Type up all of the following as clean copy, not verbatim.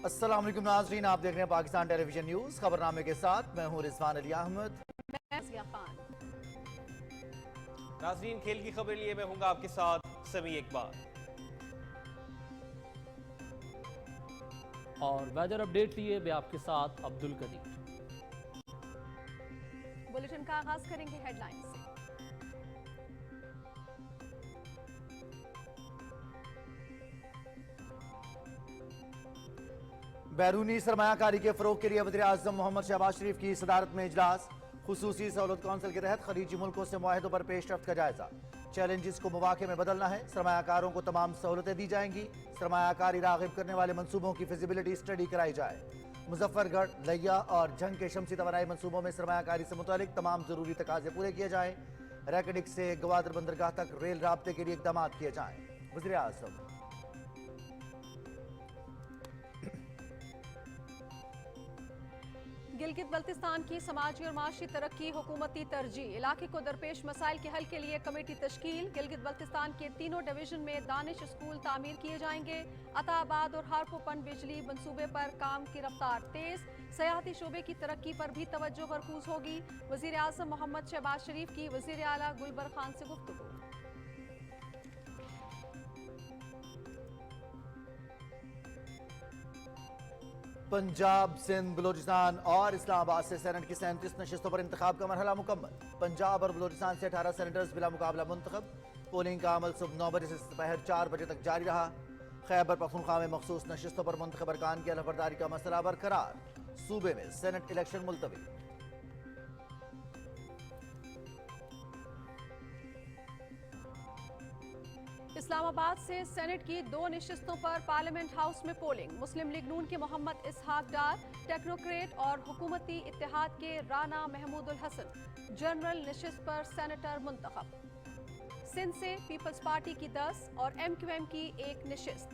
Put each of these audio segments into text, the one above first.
السلام علیکم ناظرین، آپ دیکھ رہے ہیں پاکستان ٹیلی ویژن نیوز خبرنامے کے ساتھ میں ہوں رضوان علی احمد۔ ناظرین کھیل کی خبر لیے میں ہوں گا آپ کے ساتھ سمیع اقبال، اور ویدر اپڈیٹ لیے میں آپ کے ساتھ عبدالقدیر۔ بلیٹن کا آغاز کریں گے ہیڈ لائن سے۔ بیرونی سرمایہ کاری کے فروغ کے لیے وزیر اعظم محمد شہباز شریف کی صدارت میں اجلاس، خصوصی سہولت کونسل کے تحت خلیجی ملکوں سے معاہدوں پر پیش رفت کا جائزہ، چیلنجز کو مواقع میں بدلنا ہے، سرمایہ کاروں کو تمام سہولتیں دی جائیں گی، سرمایہ کاری راغب کرنے والے منصوبوں کی فیزیبلٹی اسٹڈی کرائی جائے، مظفر گڑھ، لیا اور جھنگ کے شمسی توانائی منصوبوں میں سرمایہ کاری سے متعلق تمام ضروری تقاضے پورے کیے جائیں، ریکڈک سے گوادر بندرگاہ تک ریل رابطے کے لیے اقدامات کیے جائیں۔ وزیر اعظم گلگت بلتستان کی سماجی اور معاشی ترقی حکومتی ترجیح، علاقے کو درپیش مسائل کے حل کے لیے کمیٹی تشکیل، گلگت بلتستان کے تینوں ڈویژن میں دانش اسکول تعمیر کیے جائیں گے، عطا آباد اور ہارپو پن بجلی منصوبے پر کام کی رفتار تیز، سیاحتی شعبے کی ترقی پر بھی توجہ مرکوز ہوگی، وزیر اعظم محمد شہباز شریف کی وزیر اعلیٰ گلبر خان سے گفتگو۔ پنجاب، سندھ، بلوچستان اور اسلام آباد سے سینٹ کی 37 نشستوں پر انتخاب کا مرحلہ مکمل، پنجاب اور بلوچستان سے 18 سینیٹرز بلا مقابلہ منتخب، پولنگ کا عمل صبح 9 بجے سے دوپہر 4 بجے تک جاری رہا، خیبر پختونخوا میں مخصوص نشستوں پر منتخب ارکان کی حلف برداری کا مسئلہ برقرار، صوبے میں سینٹ الیکشن ملتوی۔ اسلام آباد سے سینٹ کی 2 نشستوں پر پارلیمنٹ ہاؤس میں پولنگ، مسلم لیگ نون کے محمد اسحاق ڈار ٹیکنوکریٹ اور حکومتی اتحاد کے رانا محمود الحسن جنرل نشست پر سینیٹر منتخب، سندھ سے پیپلز پارٹی کی 10 اور ایم کیو ایم کی 1 نشست،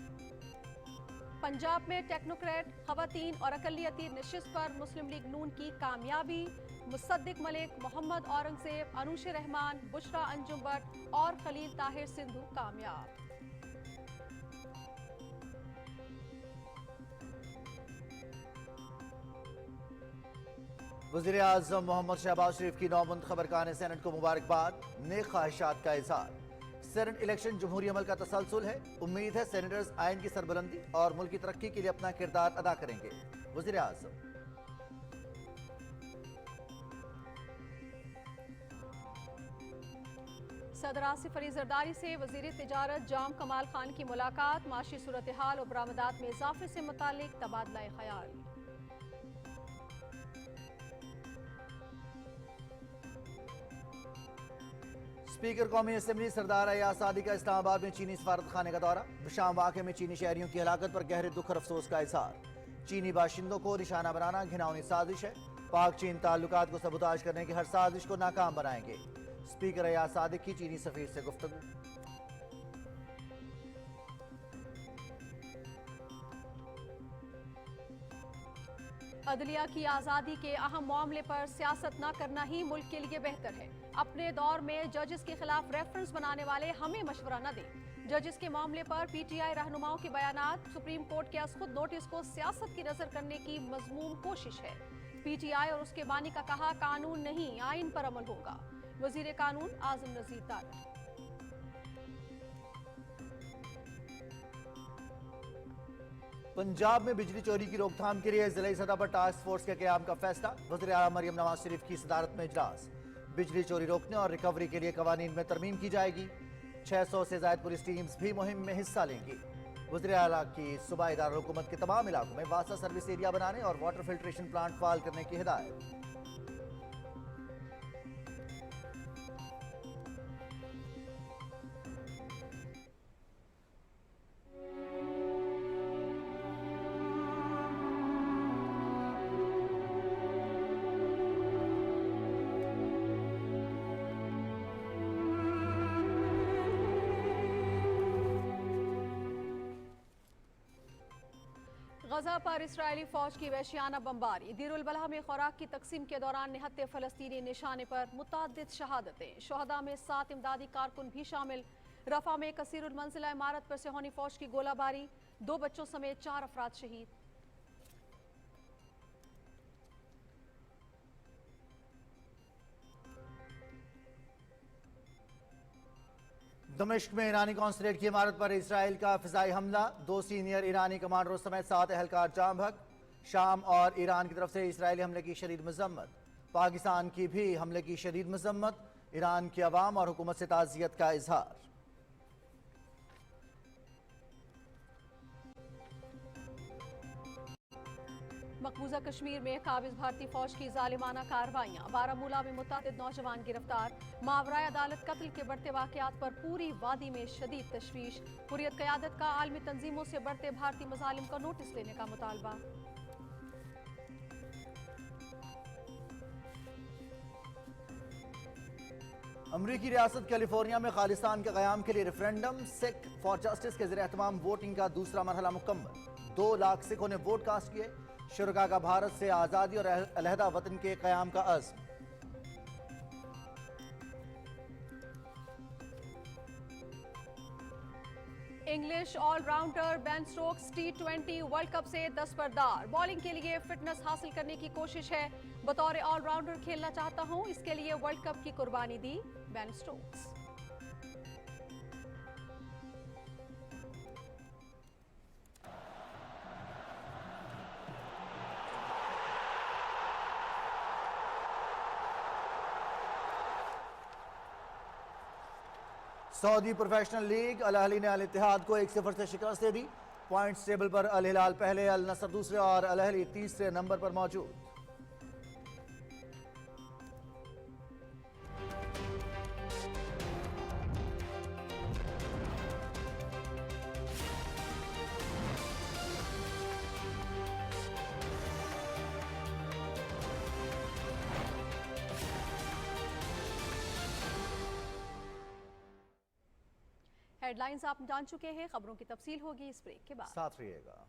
پنجاب میں ٹیکنوکریٹ خواتین اور اقلیتی نشست پر مسلم لیگ نون کی کامیابی، مصدق ملک، محمد اورنگزیب، انوش رحمان، بشرا انجم بٹ اور خلیل طاہر سندھو کامیاب۔ وزیر اعظم محمد شہباز شریف کی نو منتخب ارکان سینٹ کو مبارکباد، نیک خواہشات کا اظہار، سینٹ الیکشن جمہوری عمل کا تسلسل ہے، امید ہے سینیٹرز آئین کی سربلندی اور ملک کی ترقی کے لیے اپنا کردار ادا کریں گے، وزیر اعظم۔ صدر آصف علی زرداری سے وزیر تجارت جام کمال خان کی ملاقات، معاشی صورتحال اور برآمدات میں اضافے سے متعلق تبادلہ خیال۔ اسپیکر قومی اسمبلی سردار ایاز صادق کا اسلام آباد میں چینی سفارت خانے کا دورہ، شام واقعے میں چینی شہریوں کی ہلاکت پر گہرے دکھ اور افسوس کا اظہار، چینی باشندوں کو نشانہ بنانا گھناؤنی سازش ہے، پاک چین تعلقات کو سبوتاژ کرنے کی ہر سازش کو ناکام بنائیں گے، اسپیکر ایاز صادق کی چینی سفیر سے گفتگو۔ عدلیہ کی آزادی کے اہم معاملے پر سیاست نہ کرنا ہی ملک کے لیے بہتر ہے، اپنے دور میں ججز کے خلاف ریفرنس بنانے والے ہمیں مشورہ نہ دیں، ججز کے معاملے پر پی ٹی آئی رہنماؤں کے بیانات، سپریم کورٹ کے از خود نوٹس کو سیاست کی نظر کرنے کی مذموم کوشش ہے، پی ٹی آئی اور اس کے بانی کا کہا قانون نہیں آئین پر عمل ہوگا، وزیر قانون اعظم نذیر دارٹ۔ پنجاب میں بجلی چوری کی روک تھام کے لیے ضلعی سطح پر ٹاسک فورس کے قیام کا فیصلہ، وزیر اعلیٰ مریم نواز شریف کی صدارت میں اجلاس، بجلی چوری روکنے اور ریکوری کے لیے قوانین میں ترمیم کی جائے گی، 600 سے زائد پولیس ٹیمز بھی مہم میں حصہ لیں گی، وزیر اعلیٰ کی صوبائی دارالحکومت کے تمام علاقوں میں واسطہ سروس ایریا بنانے اور واٹر فلٹریشن پلانٹ فعال کرنے کی ہدایت۔ غزہ پر اسرائیلی فوج کی وحشیانہ بمباری، دیر البلح میں خوراک کی تقسیم کے دوران نہتے فلسطینی نشانے پر متعدد شہادتیں، شہداء میں 7 امدادی کارکن بھی شامل، رفح میں کثیر المنزلہ عمارت پر صہیونی فوج کی گولہ باری، 2 بچوں سمیت 4 افراد شہید۔ दमिश्क में ईरानी कॉन्सुलेट की इमारत पर इसराइल का फिजाई हमला, 2 सीनियर ईरानी कमांडरों समेत 7 एहलकार जाम भग। शाम और ईरान की तरफ से इसराइली हमले की शदीद मजम्मत, पाकिस्तान की भी हमले की शदीद मजम्मत, ईरान की अवाम और हुकूमत से ताज़ियत का इजहार। मकबूजा कश्मीर में काबिज भारतीय फौज की जालिमाना कार्रवाइयां, बारामूला में मुतअद्दिद नौजवान गिरफ्तार। मावराए अदालत कत्ल के बढ़ते वाकयात पर पूरी वादी में शदीद तशवीश। हुर्रियत क़यादत का आलमी तंजीमों से बढ़ते भारतीय मजालिम का नोटिस लेने का मुतालबा। अमरीकी रियासत कैलिफोर्निया में खालिस्तान के क़याम के लिए रेफरेंडम, सिख फॉर जस्टिस के ज़रिए एहतमाम वोटिंग का दूसरा मरहला मुकम्मल। 2 लाख सिखों ने वोट कास्ट किए। शुरका का भारत से आज़ादी और अलहदा वतन के क़याम का अज़्म। English allrounder Ben Stokes T20 World Cup से दस्तबरदार। बॉलिंग के लिए फिटनेस हासिल करने की कोशिश है। बतौर ऑलराउंडर खेलना चाहता हूं, इसके लिए वर्ल्ड कप की कुर्बानी दी Ben Stokes. Saudi Professional League Al Ahli ने अल इत्तेहाद को 1-0 से शिकस्त दे दी। पॉइंट्स टेबल पर अल हिलाल पहले, अल नसर दूसरे और अल अहली तीसरे नंबर पर मौजूद। हेडलाइंस आप जान चुके हैं, खबरों की तफसील होगी इस ब्रेक के बाद। साथ रहिएगा।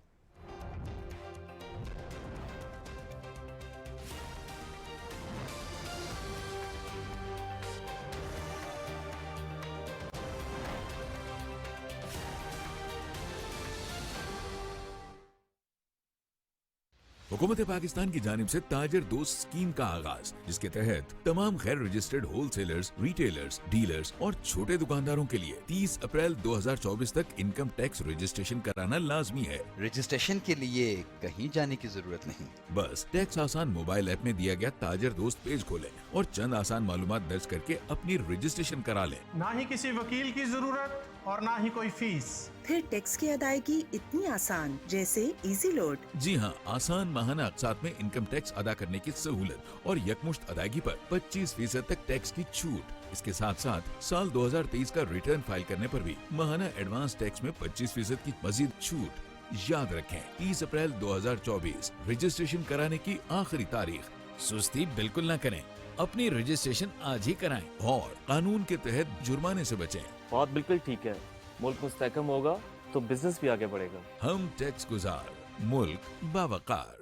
हुकूमत पाकिस्तान की जानिब से ताजर दोस्त स्कीम का आगाज, जिसके तहत तमाम गैर रजिस्टर्ड होलसेलर्स, रिटेलर्स, डीलर्स और छोटे दुकानदारों के लिए 30 अप्रैल 2024 तक इनकम टैक्स रजिस्ट्रेशन कराना लाजमी है। रजिस्ट्रेशन के लिए कहीं जाने की जरूरत नहीं, बस टैक्स आसान मोबाइल ऐप में दिया गया ताजर दोस्त पेज खोलें और चंद आसान मालूमात दर्ज करके अपनी रजिस्ट्रेशन करा लें। ना ही किसी वकील की जरूरत और ना ही कोई फीस। फिर टैक्स की अदायगी इतनी आसान जैसे इजी लोड। जी हाँ, आसान माहाना साथ में इनकम टैक्स अदा करने की सहूलत और यकमुश्त अदायगी पर 25% तक टैक्स की छूट। इसके साथ साथ साल 2023 का रिटर्न फाइल करने पर भी माहाना एडवांस टैक्स में 25% की मजीद छूट। याद रखें, 30 अप्रैल 2024 रजिस्ट्रेशन कराने की आखिरी तारीख। सुस्ती बिल्कुल न करें, अपनी रजिस्ट्रेशन आज ही कराएं और कानून के तहत जुर्माने से बचें। बात बिल्कुल ठीक है, मुल्क मुस्तहकम होगा तो बिजनेस भी आगे बढ़ेगा। हम टैक्स गुजार, मुल्क बावकार।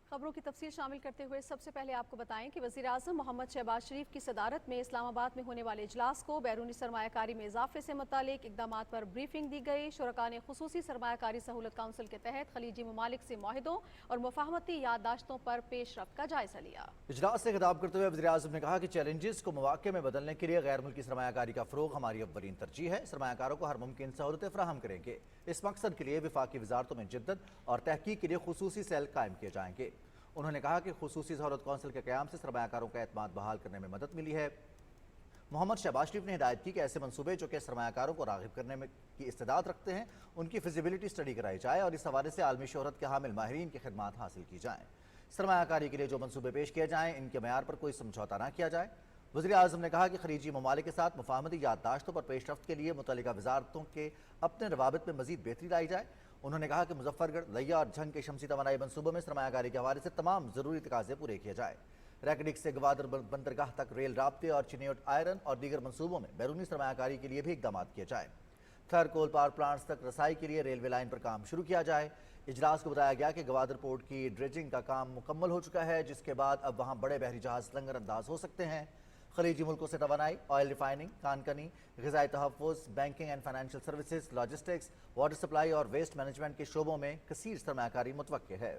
खबरों की तफसील शामिल करते हुए सबसे पहले आपको बताएं कि वज़ीर आज़म मोहम्मद शहबाज शरीफ की सदारत में इस्लामाबाद में होने वाले इजलास को बैरूनी सरमायाकारी में इजाफे से मुतालिक इकदाम पर ब्रीफिंग दी गई। शुरका ने खुसूसी सरमायाकारी सहूलत काउंसिल के तहत खलीजी ममालिक से मुआहिदों और मुफाहमती याददाश्तों पर पेशरफ्त का जायजा लिया। इजलास से खिताब करते हुए वज़ीर आज़म ने कहा कि चैलेंजेस को मौके में बदलने के लिए गैर मुल्की सरमायाकारी का फ़रोग हमारी अव्वलीन तरजीह है। सरमायाकारों को हर मुमकिन सहूलतें फराहम करेंगे। इस मकसद के लिए वफाकी वजारतों में जिद्दत और तहकीक के लिए खुसूसी सेल कायम किए जाएंगे। उन्होंने कहा कि खुसूसी सहूलत कौंसिल के क़याम से सरमायाकारों का एतमाद बहाल करने में मदद मिली है। मोहम्मद शहबाज शरीफ ने हिदायत की कि ऐसे मनसूबे जो कि सरमायाकारों को राग़िब करने में की इस्तेदाद रखते हैं, उनकी फिजिबिलिटी स्टडी कराई जाए और इस हवाले से आलमी शोहरत के हामिल माहिरीन की खिदमात हासिल की जाएँ। सरमायाकारी के लिए जो मनसूबे पेश किए जाएँ, इनके मैार पर कोई समझौता न किया जाए। वज़ीर आज़म ने कहा कि खलीजी ममालिक के साथ मुफाहमती याददाश्तों पर पेशरफ्त के लिए मुतल्लिका वजारतों के अपने रवाबित में मज़ीद बेहतरी लाई जाए। उन्होंने कहा कि मुजफ्फरगढ़, लैया और झंग के शमसी तवानाई मनसूबों में सरमायाकारी के हवाले से तमाम ज़रूरी तकाज़े पूरे किए जाए। रैकडिक से गवादर बंदरगाह तक रेल राब्ते और चिन्योट आयरन और दीगर मनसूबों में बैरूनी सरमायाकारी के लिए भी इकदाम किए जाए। थर कोल पावर प्लांट्स तक रसाई के लिए रेलवे लाइन पर काम शुरू किया जाए। इजलास को बताया गया कि गवादर पोर्ट की ड्रेजिंग का काम मुकम्मल हो चुका है, जिसके बाद अब वहाँ बड़े बहरी जहाज लंगर अंदाज हो सकते हैं। खलीजी मुल्कों से तवानाई, ऑयल रिफाइनिंग, कानकनी, ग़िज़ाई तहफ़्फ़ुज़, banking and financial services, logistics, water supply और वेस्ट मैनेजमेंट के शोबों में कसीर सरमायाकारी मुतवक्के है।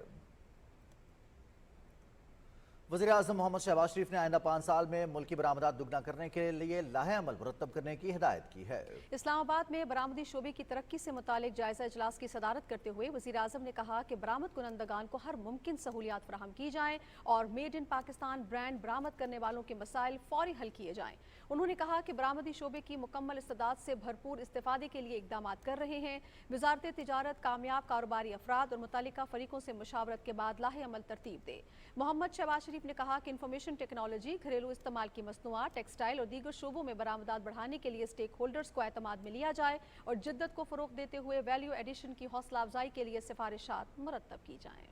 वज़ीर-ए-आज़म मोहम्मद शहबाज शरीफ ने आइंदा 5 साल में मुल्क की बरामदात दुगना करने के लिए लाहे अमल मुरतब करने की हिदायत की है। इस्लामाबाद में बरामदी शोबे की तरक्की से मुतालिक जायजा इजलास की सदारत करते हुए वज़ीर-ए-आज़म ने कहा कि बरामद कुनंदगान को हर मुमकिन सहूलियात फराहम की जाएं और मेड इन पाकिस्तान ब्रांड बरामद करने वालों के मसाइल फौरी हल किए जाएं। उन्होंने कहा कि बरामदी शोबे की मुकम्मल इस्तेदाद से भरपूर इस्तेफादे के लिए इकदाम कर रहे हैं। वज़ारत तिजारत कामयाब कारोबारी अफराद और मुतल्लिका फरीकों से मुशावरत के बाद लाहे अमल तरतीब दे। मोहम्मद शहबाज शरीफ ने कहा कि इंफॉर्मेशन टेक्नोलॉजी, घरेलू इस्तेमाल की मसनूआत, टेक्सटाइल और दीगर शोबों में बरामदात बढ़ाने के लिए स्टेक होल्डर्स को एतमाद में लिया जाए और जिद्दत को फ़रोग़ देते हुए वैल्यू एडिशन की हौसला अफजाई के लिए सिफारिशात मुरतब की जाएँ।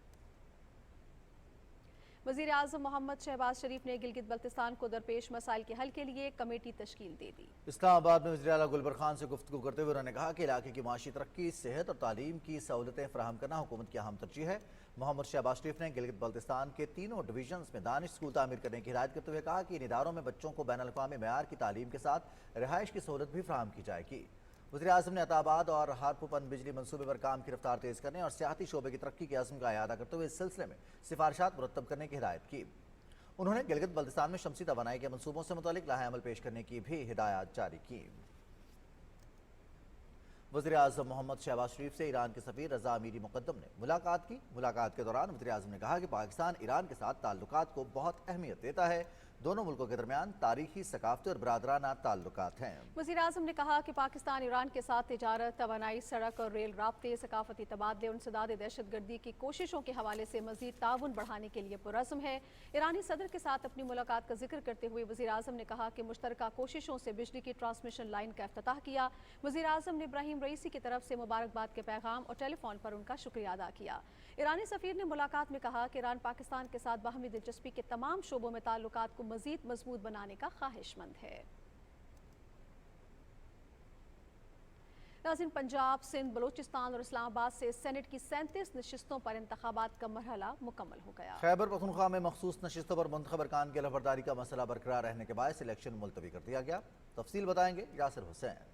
वज़ीर-ए-आज़म मोहम्मद शहबाज शरीफ ने गिलगित बल्तिस्तान को दरपेश मसाइल के हल के लिए कमेटी तश्कील दे दी। इस्लामाबाद में वज़ीर आला गुलबर खान से गुफ्तगू करते हुए उन्होंने कहा कि इलाके की माशी तरक्की, सेहत और तालीम की सहूलतें फराहम करना हुकूमत की अहम तरजीह है। मोहम्मद शहबाज शरीफ ने गिलगित बल्तिस्तान के तीनों डिवीजन्स में दानिश स्कूल तामीर करने की हिदायत करते हुए कहा कि इन इदारों में बच्चों को बैनुल अक़वामी मेयार की तालीम के साथ रिहाइश की सहूलत भी फराहम की जाएगी। वज़ीर-ए-आज़म ने अताबाद और हारपू पन बिजली मनसूबे पर काम की रफ्तार तेज़ करने और सियाहती शोबे की तरक्की के अज़्म का इआदा करते हुए इस सिलसिले में सिफारिशात मुरतब करने की हिदायत की। उन्होंने गिलगित बल्तिस्तान में शमसी तवानाई के मनसूबों से मुतालिक लाहे अमल पेश करने की भी हिदायत जारी की। वज़ीर-ए-आज़म मोहम्मद शहबाज शरीफ से ईरान के सफ़ीर रज़ा अमीरी मुक़द्दम ने मुलाकात की। मुलाकात के दौरान वज़ीर-ए-आज़म ने कहा कि पाकिस्तान ईरान के साथ ताल्लुकात को बहुत अहमियत देता है। दोनों मुल्कों के दरमियान तारीखी, सकाफ़ती और बरादराना ताल्लुकात हैं। वज़ीर-ए-आज़म ने कहा कि पाकिस्तान ईरान के साथ तिजारत, तवानाई, सड़क और रेल राब्ते, सकाफ़ती तबादले और इंसदाद दहशतगर्दी की कोशिशों के हवाले से मज़ीद ताउन बढ़ाने के लिए पुरअज़्म है। ईरानी सदर के साथ अपनी मुलाकात का जिक्र करते हुए वज़ीर-ए-आज़म ने कहा कि मुश्तरका कोशिशों से बिजली की ट्रांसमिशन लाइन का इफ्तिताह किया। वज़ीर-ए-आज़म ने इब्राहिम रईसी की तरफ से मुबारकबाद के पैगाम और टेलीफोन पर उनका शुक्रिया अदा किया। ईरानी सफ़ीर ने मुलाकात में कहा कि ईरान पाकिस्तान के साथ बाहमी दिलचस्पी के तमाम शोबों में ताल्लुकात को मज़ीद मजबूत बनाने का ख्वाहिशमंद है। नाज़रीन, पंजाब, सिंध, बलूचिस्तान और इस्लामाबाद से सेनेट की 37 नशिस्तों पर इंतखाबात का मरहला मुकम्मल हो गया। खैबर पख्तूनख्वा में मखसूस नशिस्तों पर मुंतखब अरकान की लफबरदारी का मसला बरकरार रहने के बाद इलेक्शन मुलतवी कर दिया गया। तफसील बताएंगे यासिर हुसैन।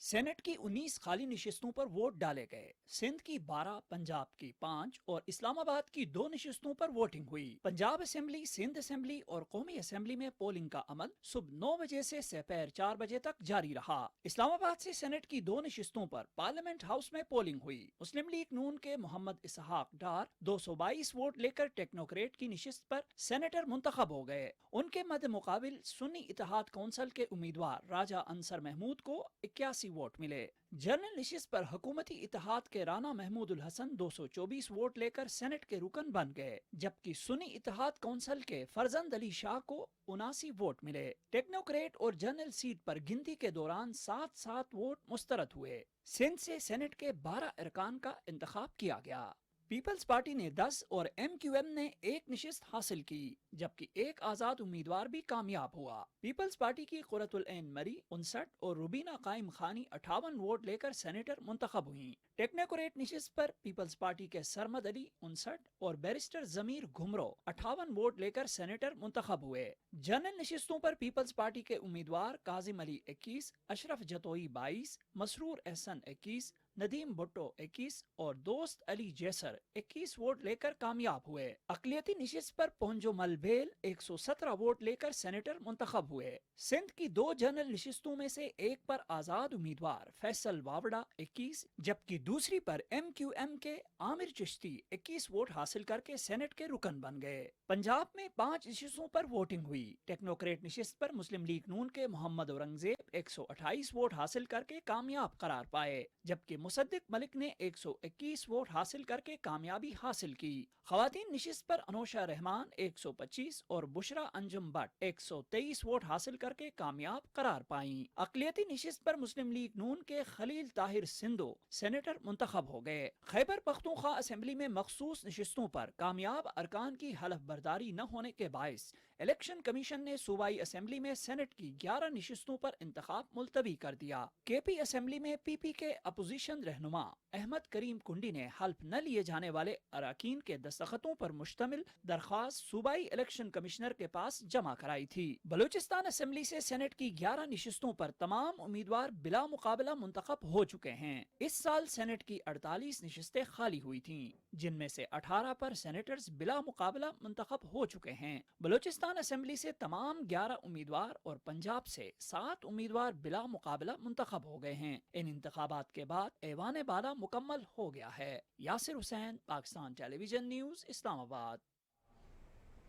सेनेट की 19 खाली नशिस्तों पर वोट डाले गए। सिंध की 12, पंजाब की 5 और इस्लामाबाद की 2 नशिस्तों पर वोटिंग हुई। पंजाब असेंबली, सिंध असेंबली और कौमी असेंबली में पोलिंग का अमल सुबह 9 बजे से दोपहर 4 बजे तक जारी रहा। इस्लामाबाद से सेनेट की 2 नशिस्तों पर पार्लियामेंट हाउस में पोलिंग हुई। मुस्लिम लीग नून के मोहम्मद इसहाक डार 222 वोट लेकर टेक्नोक्रेट की नशिस्त पर सेनेटर मुंतखब हो गए। उनके मद्दे मुकाबिल सुन्नी इत्तेहाद कौंसिल के उम्मीदवार राजा अंसर महमूद को 81 वोट मिले। जनरल नशिस्त पर हुकूमती इत्तेहाद के राना महमूदुल हसन 224 वोट लेकर सेनेट के रुकन बन गए, जबकि सुन्नी इत्तेहाद कौंसिल के फरजंद अली शाह को 79 वोट मिले। टेक्नोक्रेट और जनरल सीट पर गिनती के दौरान 7-7 वोट मुस्तरद हुए। सिंध से सेनेट के 12 अरकान का इंतखाब किया गया। पीपल्स पार्टी ने 10 और MQM ने 1 नशिस्त हासिल की, जबकि एक आजाद उम्मीदवार भी कामयाब हुआ। पीपल्स पार्टी की कुरतुल ऐन मरी 59 और रुबीना कायम खानी 58 वोट लेकर सेनेटर मुंतखब हुई। टेक्नोक्रेट नशिस्त पर पीपल्स पार्टी के सरमद अली 59 और बैरिस्टर जमीर घुमरो 58 वोट लेकर सेनेटर मुंतखब हुए। जनरल नशिस्तों पर पीपल्स पार्टी के उम्मीदवार काजिम अली 21, अशरफ जतोई 22, मसरूर एहसन 21, नदीम भुट्टो 21 और दोस्त अली जैसर 21 वोट लेकर कामयाब हुए। अक़लियती नशिस्त पर पोंजो मलबेल 117 वोट लेकर सेनेटर मुंतखब हुए। सिंध की 2 जनरल नशिस्तों में से एक पर आजाद उम्मीदवार फैसल वावड़ा 21, जबकि दूसरी पर MQM के आमिर चिश्ती 21 वोट हासिल करके सेनेट के रुकन बन गए। पंजाब में 5 नशिस्तों पर वोटिंग हुई। टेक्नोक्रेट नशिस्त पर मुस्लिम लीग नून के मोहम्मद औरंगजेब 128 वोट हासिल करके कामयाब करार पाए, जबकि मुसद्दिक मलिक ने 121 वोट हासिल करके कामयाबी हासिल की। खवातीन नशिस्त पर अनोशा रहमान 125 और बुशरा अंजुम भट्ट 123 वोट हासिल करके कामयाब करार पाईं। अक़लियती नशिस्त पर मुस्लिम लीग नून के खलील ताहिर सिंधो सेनेटर मुंतखब हो गए। खैबर पख्तूनख्वा असेंबली में मखसूस नशिस्तों पर कामयाब अरकान की हलफ बर्दारी न होने के बायस इलेक्शन कमीशन ने सूबाई असेंबली में सेनेट की 11 नशिस्तों पर इंतखाब मुलतवी कर दिया। केपी असेंबली में पीपी के अपोजिशन रहनुमा अहमद करीम कुंडी ने हल्फ न लिए जाने वाले अरकान के दस्तखतों पर मुश्तमिल दरख्वास्त सूबाई इलेक्शन कमिश्नर के पास जमा कराई थी। बलूचिस्तान असेंबली से सेनेट की 11 नशिस्तों पर तमाम उम्मीदवार बिला मुकाबला मुंतखब हो चुके हैं। इस साल सेनेट की 48 नशिस्तें खाली हुई थीं, जिनमें से 18 पर सेनेटर्स बिला मुकाबला मुंतखब हो चुके हैं। बलूचिस्तान असेंबली से तमाम 11 उम्मीदवार और पंजाब से 7 उम्मीदवार बिला मुकाबला मुंतखब हो गए हैं। इन इंतखाबात के बाद ऐवान बाला मुकम्मल हो गया है। Yasir Hussain, Pakistan television news, Islamabad.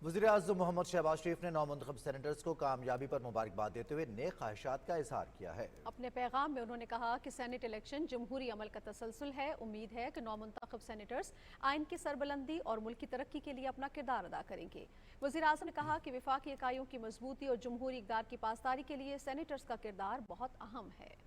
वज़ीर-ए-आज़म मोहम्मद शहबाज शरीफ ने नौमुंतखब सेनेटर्स को कामयाबी पर मुबारकबाद देते हुए नेक ख्वाहिशात का इजहार किया है। अपने पैगाम में उन्होंने कहा कि सेनेट इलेक्शन जमहूरी अमल का तसलसल है। उम्मीद है कि नौमुंतखब सेनेटर्स आइन की सरबलंदी और मुल्क की तरक्की के लिए अपना किरदार अदा करेंगे। वज़ीर-ए-आज़म ने कहा कि वफाकी इकाइयों की मजबूती और जमहूरी इक़दार की पासदारी के लिए सेनेटर्स का किरदार बहुत अहम है।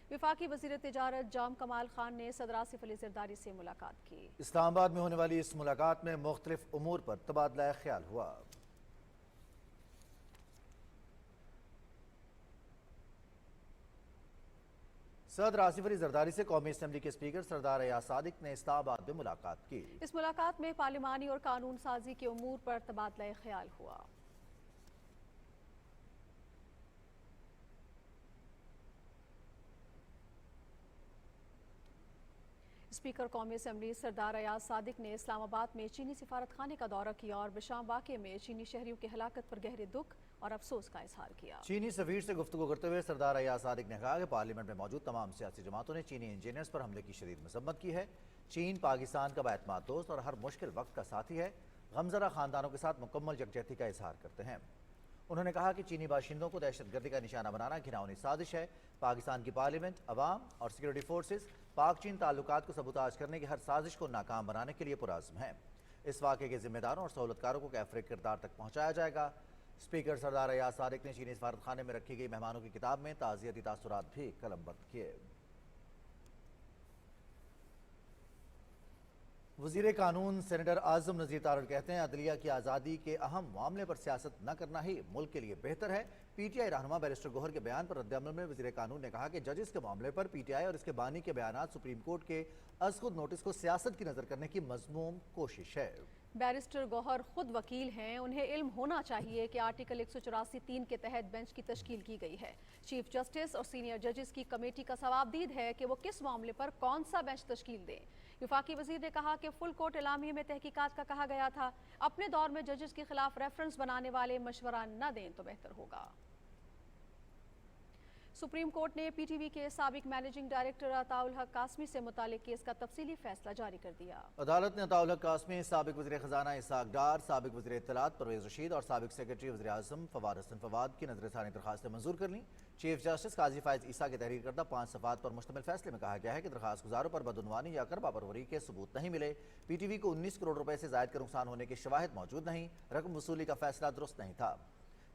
वफाकी वज़ीर तिजारत जाम कमाल खान ने सदर आसिफ अली ज़रदारी से मुलाकात की। इस्लामाबाद में होने वाली इस मुलाकात में मुख्तलिफ उमूर पर तबादला ख्याल हुआ। सदर आसिफ अली ज़रदारी से कौमी असम्बली के स्पीकर सरदार अयाज सादिक ने इस्लामाबाद में मुलाकात की। इस मुलाकात में पार्लिमानी और कानून साजी के उमूर पर तबादला ख्याल हुआ। स्पीकर कौमी असम्बली सरदार अयाज सादिक ने इस्लामाबाद में चीनी सिफारत खाने का दौरा किया और बिशाम वाक़े में चीनी शहरियों की हलाकत पर गहरे दुख और अफसोस का इजहार किया। चीनी सफीर से गुफ्तगू करते हुए सरदार अयाज सादिक ने कहा कि पार्लियामेंट में मौजूद तमाम सियासी जमातों ने चीनी इंजीनियर्स पर हमले की शदीद मसम्मत की है। चीन पाकिस्तान का बाएतमाद दोस्त और हर मुश्किल वक्त का साथी है। गमज़दा ख़ानदानों के साथ मुकम्मल यकजहती का इजहार करते हैं। उन्होंने कहा कि चीनी बाशिंदों को दहशतगर्दी का निशाना बनाना घिनौनी साजिश है। पाकिस्तान की पार्लियामेंट, अवाम और सिक्योरिटी फोर्सेस पाक चीन ताल्लुकात को सबूताज करने की हर साजिश को नाकाम बनाने के लिए पुरअज़्म हैं। इस वाक़े के जिम्मेदारों और सहूलतकारों को कैफरे किरदार तक पहुँचाया जाएगा। स्पीकर सरदार अयाज सादिक ने चीनी सफारत खाने में रखी गई मेहमानों की किताब में ताज़ियती तासुरात भी कलमबंद किए। वज़ीर कानून सेनेटर आज़म नज़ीर तारड़ कहते हैं अदलिया की आज़ादी के अहम मामले पर सियासत न करना ही मुल्क के लिए बेहतर है। पीटीआई रहनुमा बैरिस्टर गोहर के बयान पर रद्द-ए-अमल में वज़ीर कानून ने कहा कि जजेस के मामले पर पीटीआई और इसके बानी के बयानात सुप्रीम कोर्ट के अज़-खुद नोटिस को सियासत की नज़र करने की मज़मूम कोशिश है। बैरिस्टर गौहर खुद वकील हैं, उन्हें इल्म होना चाहिए कि आर्टिकल 184(3) के तहत बेंच की तश्कील की गई है। चीफ जस्टिस और सीनियर जजेस की कमेटी का सवाबदीद है कि वो किस मामले पर कौन सा बेंच तश्कील दें। वफाकी वजीर ने कहा कि फुल कोर्ट एलामिये में तहकीकात का कहा गया था। अपने दौर में जजेस के खिलाफ रेफरेंस बनाने वाले मशवरा न दें तो बेहतर होगा। सुप्रीम कोर्ट ने पीटीवी के साबिक मैनेजिंग डायरेक्टर अताउल हक कासमी से मुतालिक केस का तफसीली फैसला जारी कर दिया। अदालत ने अताउल हक कासमी, साबिक वज़ीर खजाना इसहाक डार, साबिक वज़ीर इत्तलात परवेज रशीद और साबिक सेक्रेटरी वज़ीर आज़म फवाद हसन फवाद की नजरसानी दरखास्तें मंजूर कर लीं। चीफ जस्टिस काजी फायज ईसा के तहरीर करदा 5 सफ़ात पर मुश्तमिल फैसले में कहा गया है कि दरखास्त गुजारों पर बदउनवानी या करबा परवरी के सबूत नहीं मिले। पीटीवी को 19 करोड़ रुपए से ज़ायद का नुकसान होने के शवाहिद मौजूद नहीं। रकम वसूली का फैसला दुरुस्त नहीं था।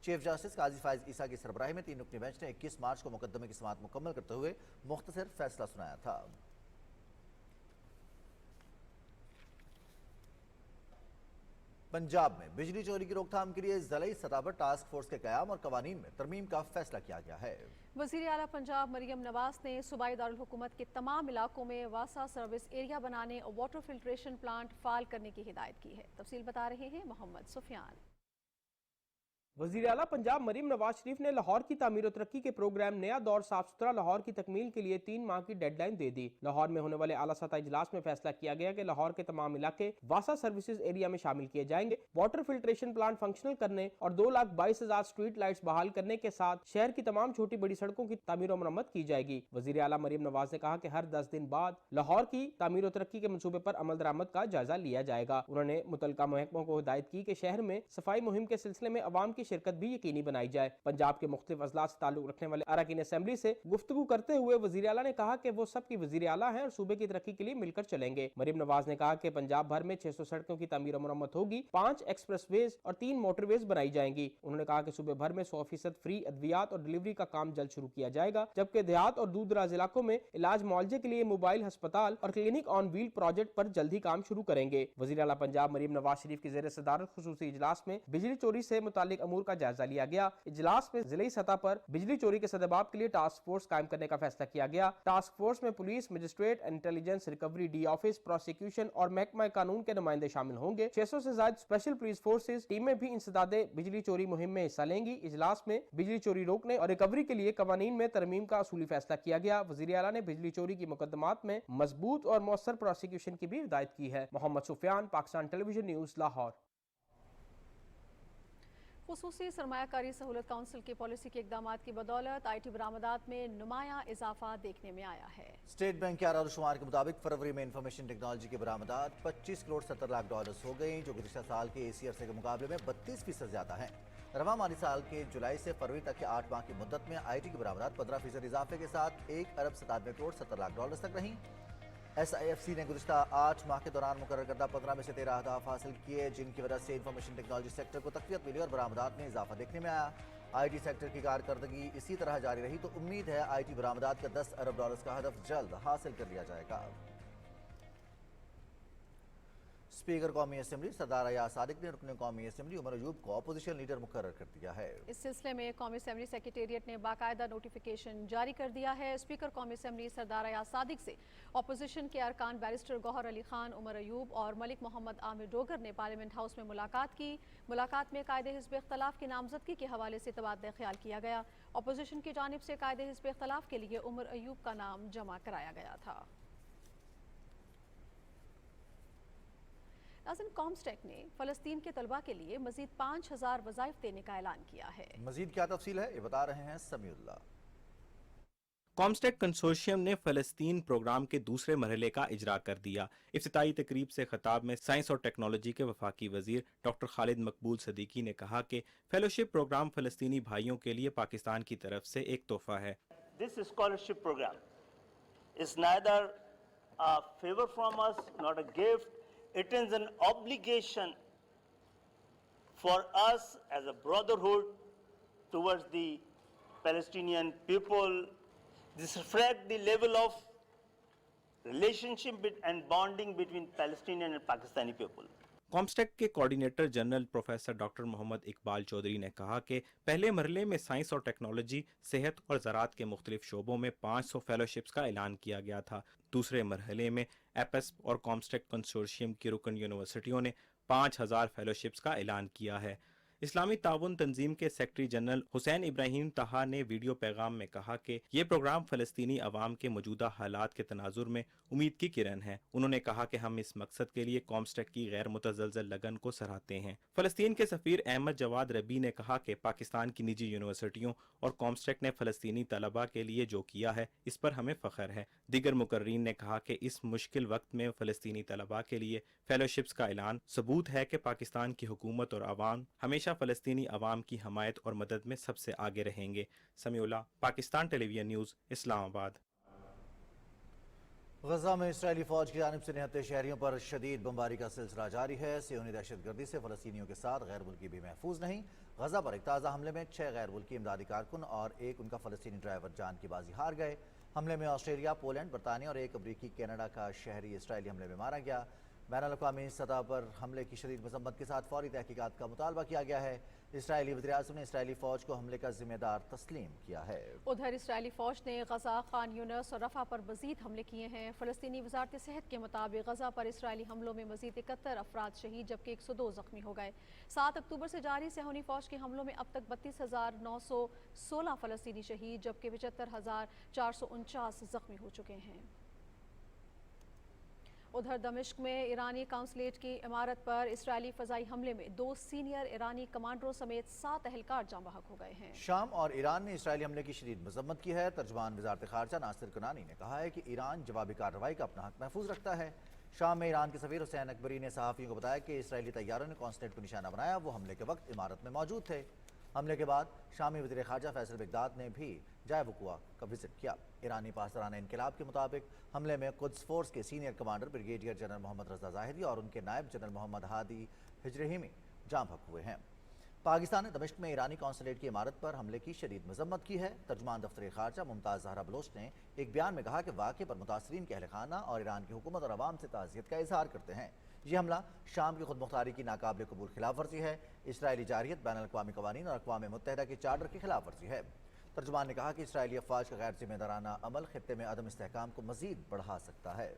चीफ जस्टिस काजी फायज ईसा की सरबराही में 3 रुकनी बेंच ने 21 मार्च को मुकदमे की समाअत मुकम्मल करते हुए मुख्तसर फैसला सुनाया था। पंजाब में बिजली चोरी की रोकथाम के लिए ज़िलाई सतह पर टास्क फोर्स के क़याम और कवानीन में तरमीम का फैसला किया गया है। वज़ीर आला पंजाब मरियम नवाज ने सूबाई दारुल हुकूमत के तमाम इलाकों में वासा सर्विस एरिया बनाने और वाटर फिल्ट्रेशन प्लांट फाल करने की हिदायत की है। तफसील बता रहे हैं मोहम्मद सुफियान। वज़ीर आला पंजाब मरियम नवाज शरीफ ने लाहौर की तामीर और तरक्की के प्रोग्राम नया दौर साफ सुथरा लाहौर की तकमील के लिए 3 माह की डेडलाइन दे दी। लाहौर में होने वाले आला सतह इजलास में फैसला किया गया कि लाहौर के तमाम इलाके वासा सर्विसेज एरिया में शामिल किए जाएंगे। वाटर फिल्ट्रेशन प्लांट फंक्शनल करने और 2,22,000 स्ट्रीट लाइट्स बहाल करने के साथ शहर की तमाम छोटी बड़ी सड़कों की तामीर और मरम्मत की जाएगी। वज़ीर आला मरियम नवाज ने कहा कि हर 10 दिन बाद लाहौर की तामीर और तरक्की के मंसूबे पर अमल दरामद का जायजा लिया जाएगा। उन्होंने मुतल्लिका महकमों को हिदायत की कि शहर में सफाई मुहिम के सिलसिले में अवाम की شرکت بھی یقینی بنائی جائے۔ پنجاب کے مختلف اضلاع سے تعلق رکھنے والے اراکین اسمبلی سے گفتگو کرتے ہوئے وزیر اعلیٰ نے کہا کہ وہ سب کی وزیر اعلیٰ ہیں اور صوبے کی ترقی کے لیے مل کر چلیں گے۔ مریم نواز نے کہا کہ پنجاب بھر میں 600 سڑکوں کی تعمیر و مرمت ہوگی، 5 ایکسپریس ویز اور 3 موٹر ویز بنائی جائیں گی۔ انہوں نے کہا کہ صوبے بھر میں 100% فری ادویات اور ڈلیوری کا کام جلد شروع کیا جائے گا، جبکہ دیہات اور دور دراز علاقوں میں علاج معالجے کے لیے موبائل ہسپتال اور کلینک آن ویل پروجیکٹ پر جلد ہی کام شروع کریں گے۔ وزیر اعلیٰ پنجاب مریم نواز شریف کی زیر صدارت خصوصی اجلاس میں بجلی چوری سے متعلق امور کا جائزہ لیا گیا۔ اجلاس میں ضلعی سطح پر بجلی چوری کے سدباب کے لیے ٹاسک فورس قائم کرنے کا فیصلہ کیا گیا۔ ٹاسک فورس میں police, magistrate, intelligence, recovery D office, prosecution اور محکمہ قانون کے نمائندے شامل ہوں گے۔ 600 سے زائد اسپیشل پولیس فورسز ٹیمیں بھی انسداد بجلی چوری مہم میں حصہ لیں گی۔ اجلاس میں بجلی چوری روکنے اور ریکوری کے لیے قوانین میں ترمیم کا اصولی فیصلہ کیا گیا۔ وزیر اعلیٰ نے بجلی چوری کی مقدمات میں مضبوط اور مؤثر پروسیکیوشن کی بھی ہدایت کی ہے۔ محمد سفیان، پاکستان ٹیلی ویژن نیوز، لاہور۔ خصوصی سرمایہ کاری سہولت کونسل کی پالیسی کے اقدامات کی بدولت آئی ٹی برآمدات میں نمایاں اضافہ دیکھنے میں آیا ہے۔ اسٹیٹ بینک کے اعداد و شمار کے مطابق فروری میں انفارمیشن ٹیکنالوجی کی برآمدات 25 کروڑ 70 لاکھ ڈالرز ہو گئیں، جو گزشتہ سال کے اسی عرصے کے مقابلے میں 32% زیادہ ہیں۔ رواں مالی سال کے جولائی سے فروری تک کے 8 ماہ کی مدت میں آئی ٹی کی برآمدات 15% اضافے کے ساتھ 1 ارب 97 کروڑ 70 لاکھ ڈالرز تک رہیں۔ ایس آئی ایف سی نے گزشتہ 8 ماہ کے دوران مقرر کردہ 15 میں سے 13 اہداف حاصل کیے، جن کی وجہ سے انفارمیشن ٹیکنالوجی سیکٹر کو تقویت ملی اور برآمدات میں اضافہ دیکھنے میں آیا۔ آئی ٹی سیکٹر کی کارکردگی اسی طرح جاری رہی تو امید ہے آئی ٹی برآمدات کا 10 ارب ڈالرز کا ہدف جلد حاصل کر لیا جائے گا۔ اسپیکر قومی اسمبلی سردار ایاز صادق نے رکن قومی اسمبلی عمر ایوب کو اپوزیشن لیڈر مقرر کر دیا ہے۔ اس سلسلے میں قومی اسمبلی سیکریٹریٹ نے باقاعدہ نوٹیفیکیشن جاری کر دیا ہے۔ اسپیکر قومی اسمبلی سردار ایاز صادق سے اپوزیشن کے ارکان بیرسٹر گوہر علی خان، عمر ایوب اور ملک محمد عامر ڈوگر نے پارلیمنٹ ہاؤس میں ملاقات کی۔ ملاقات میں قائد حزب اختلاف کی نامزدگی کے حوالے سے تبادلہ خیال کیا گیا۔ اپوزیشن کی جانب سے قائد حزب اختلاف کے لیے عمر ایوب کا نام جمع کرایا گیا تھا۔ ناظرین، کامسٹیک نے فلسطین کے طلباء کے لیے مزید 5000 وظائف دینے کا اعلان کیا ہے۔ مزید کیا تفصیل ہے یہ بتا رہے ہیں سمیع اللہ۔ کامسٹیک کنسورشیم نے فلسطین پروگرام کے دوسرے مرحلے کا اجرا کر دیا۔ افتتاحی تقریب سے خطاب میں سائنس اور ٹیکنالوجی کے وفاقی وزیر ڈاکٹر خالد مقبول صدیقی نے کہا کہ فیلوشپ پروگرام فلسطینی بھائیوں کے لیے پاکستان کی طرف سے ایک تحفہ ہے۔ This scholarship program is neither a favor from us, not a gift. It is an obligation for us as a brotherhood towards the Palestinian people. This reflects the level of relationship and bonding between Palestinian and Pakistani people. COMSTECH کے coordinator general professor doctor محمد اقبال چودھری نے کہا کہ پہلے مرحلے میں science اور technology, صحت اور زراعت کے مختلف شعبوں میں 500 فیلوشپس کا اعلان کیا گیا تھا۔ دوسرے مرحلے میں ایپس اور کامسٹیک کنسورشیم کی رکن یونیورسٹیوں نے 5000 فیلوشپس کا اعلان کیا ہے۔ اسلامی تعاون تنظیم کے سیکرٹری جنرل حسین ابراہیم طہا نے ویڈیو پیغام میں کہا کہ یہ پروگرام فلسطینی عوام کے موجودہ حالات کے تناظر میں امید کی کرن ہے۔ انہوں نے کہا کہ ہم اس مقصد کے لیے کامسٹیک کی غیر متزلزل لگن کو سراہتے ہیں۔ فلسطین کے سفیر احمد جواد ربی نے کہا کہ پاکستان کی نجی یونیورسٹیوں اور کامسٹیک نے فلسطینی طلباء کے لیے جو کیا ہے اس پر ہمیں فخر ہے۔ دیگر مقررین نے کہا کہ اس مشکل وقت میں فلسطینی طلباء کے لیے فیلوشپس کا اعلان ثبوت ہے کہ پاکستان کی حکومت اور عوام ہمیشہ فلسطینی عوام کی حمایت اور مدد میں سب سے آگے رہیں گے۔ سمیع اللہ، پاکستان ٹیلی ویژن نیوز، اسلام آباد۔ غزہ میں اسرائیلی فوج کی جانب سے نہتے شہریوں پر شدید بمباری کا سلسلہ جاری ہے۔ صہیونی دہشت گردی سے فلسطینیوں کے ساتھ غیر ملکی بھی محفوظ نہیں۔ غزہ پر ایک تازہ حملے میں 6 غیر ملکی امدادی کارکن اور ایک ان کا فلسطینی ڈرائیور جان کی بازی ہار گئے۔ حملے میں آسٹریلیا، پولینڈ، برطانیہ اور ایک امریکی کینیڈا کا شہری اسرائیلی حملے میں مارا گیا۔ بین الاقوامی سطح پر حملے کی شدید مذمت کے ساتھ فوری تحقیقات کا مطالبہ کیا گیا ہے۔ اسرائیلی وزیراعظم نے اسرائیلی فوج کو حملے کا ذمہ دار تسلیم کیا ہے۔ ادھر اسرائیلی فوج نے غزہ، خان یونس اور رفح پر مزید حملے کیے ہیں۔ فلسطینی وزارت صحت کے مطابق غزہ پر اسرائیلی حملوں میں مزید 71 افراد شہید جبکہ 102 زخمی ہو گئے۔ 7 اکتوبر سے جاری صہیونی فوج کے حملوں میں اب تک 32,916 فلسطینی شہید جبکہ 75,449 زخمی ہو چکے ہیں۔ ادھر دمشق میں ایرانی قونصلیٹ کی عمارت پر اسرائیلی فضائی حملے میں 2 سینئر ایرانی کمانڈروں سمیت 7 اہلکار جاں بحق ہو گئے ہیں۔ شام اور ایران نے اسرائیلی حملے کی شدید مذمت کی ہے۔ ترجمان وزارت خارجہ ناصر کنانی نے کہا ہے کہ ایران جوابی کارروائی کا اپنا حق محفوظ رکھتا ہے۔ شام میں ایران کے سفیر حسین اکبری نے صحافیوں کو بتایا کہ اسرائیلی طیاروں نے قونصلیٹ کو نشانہ بنایا، وہ حملے کے وقت عمارت میں موجود تھے۔ हमले के बाद शामी वज़ीर ख़ारजा फैसल बगदाद ने भी जाए वक़ुआ का विजिट किया। ईरानी पासदाराना इनकलाब के मुताबिक हमले में कुद्स फोर्स के senior commander brigadier general Mohammad Reza Zahedi और उनके नायब जनरल मोहम्मद हादी हिजरहीमी जाँ बहक हुए हैं। पाकिस्तान ने दमिश्क में ईरानी कौंसलेट की इमारत पर हमले की शदीद मजम्मत की है। तर्जुमान दफ्तर ख़ारजा मुमताज़ ज़हरा बलोच ने एक बयान में कहा कि वाक़े पर मुतासरीन के अहल खाना और ईरान की हुकूमत और अवाम से ताज़ियत का इजहार करते हैं। ये हमला शाम की खुद मुख्तारी की नाकाबिल कबूल खिलाफ वर्जी है, इसराइली जारियत, बैनुल अक़वामी कवानीन और अक़वाम मुत्तहिदा के चार्टर की खिलाफ वर्जी है। तर्जुमान ने कहा कि इसराइली अफ़वाज का गैर जिम्मेदाराना अमल खित्ते में अदम इस्तेहकाम को मज़ीद बढ़ा सकता है।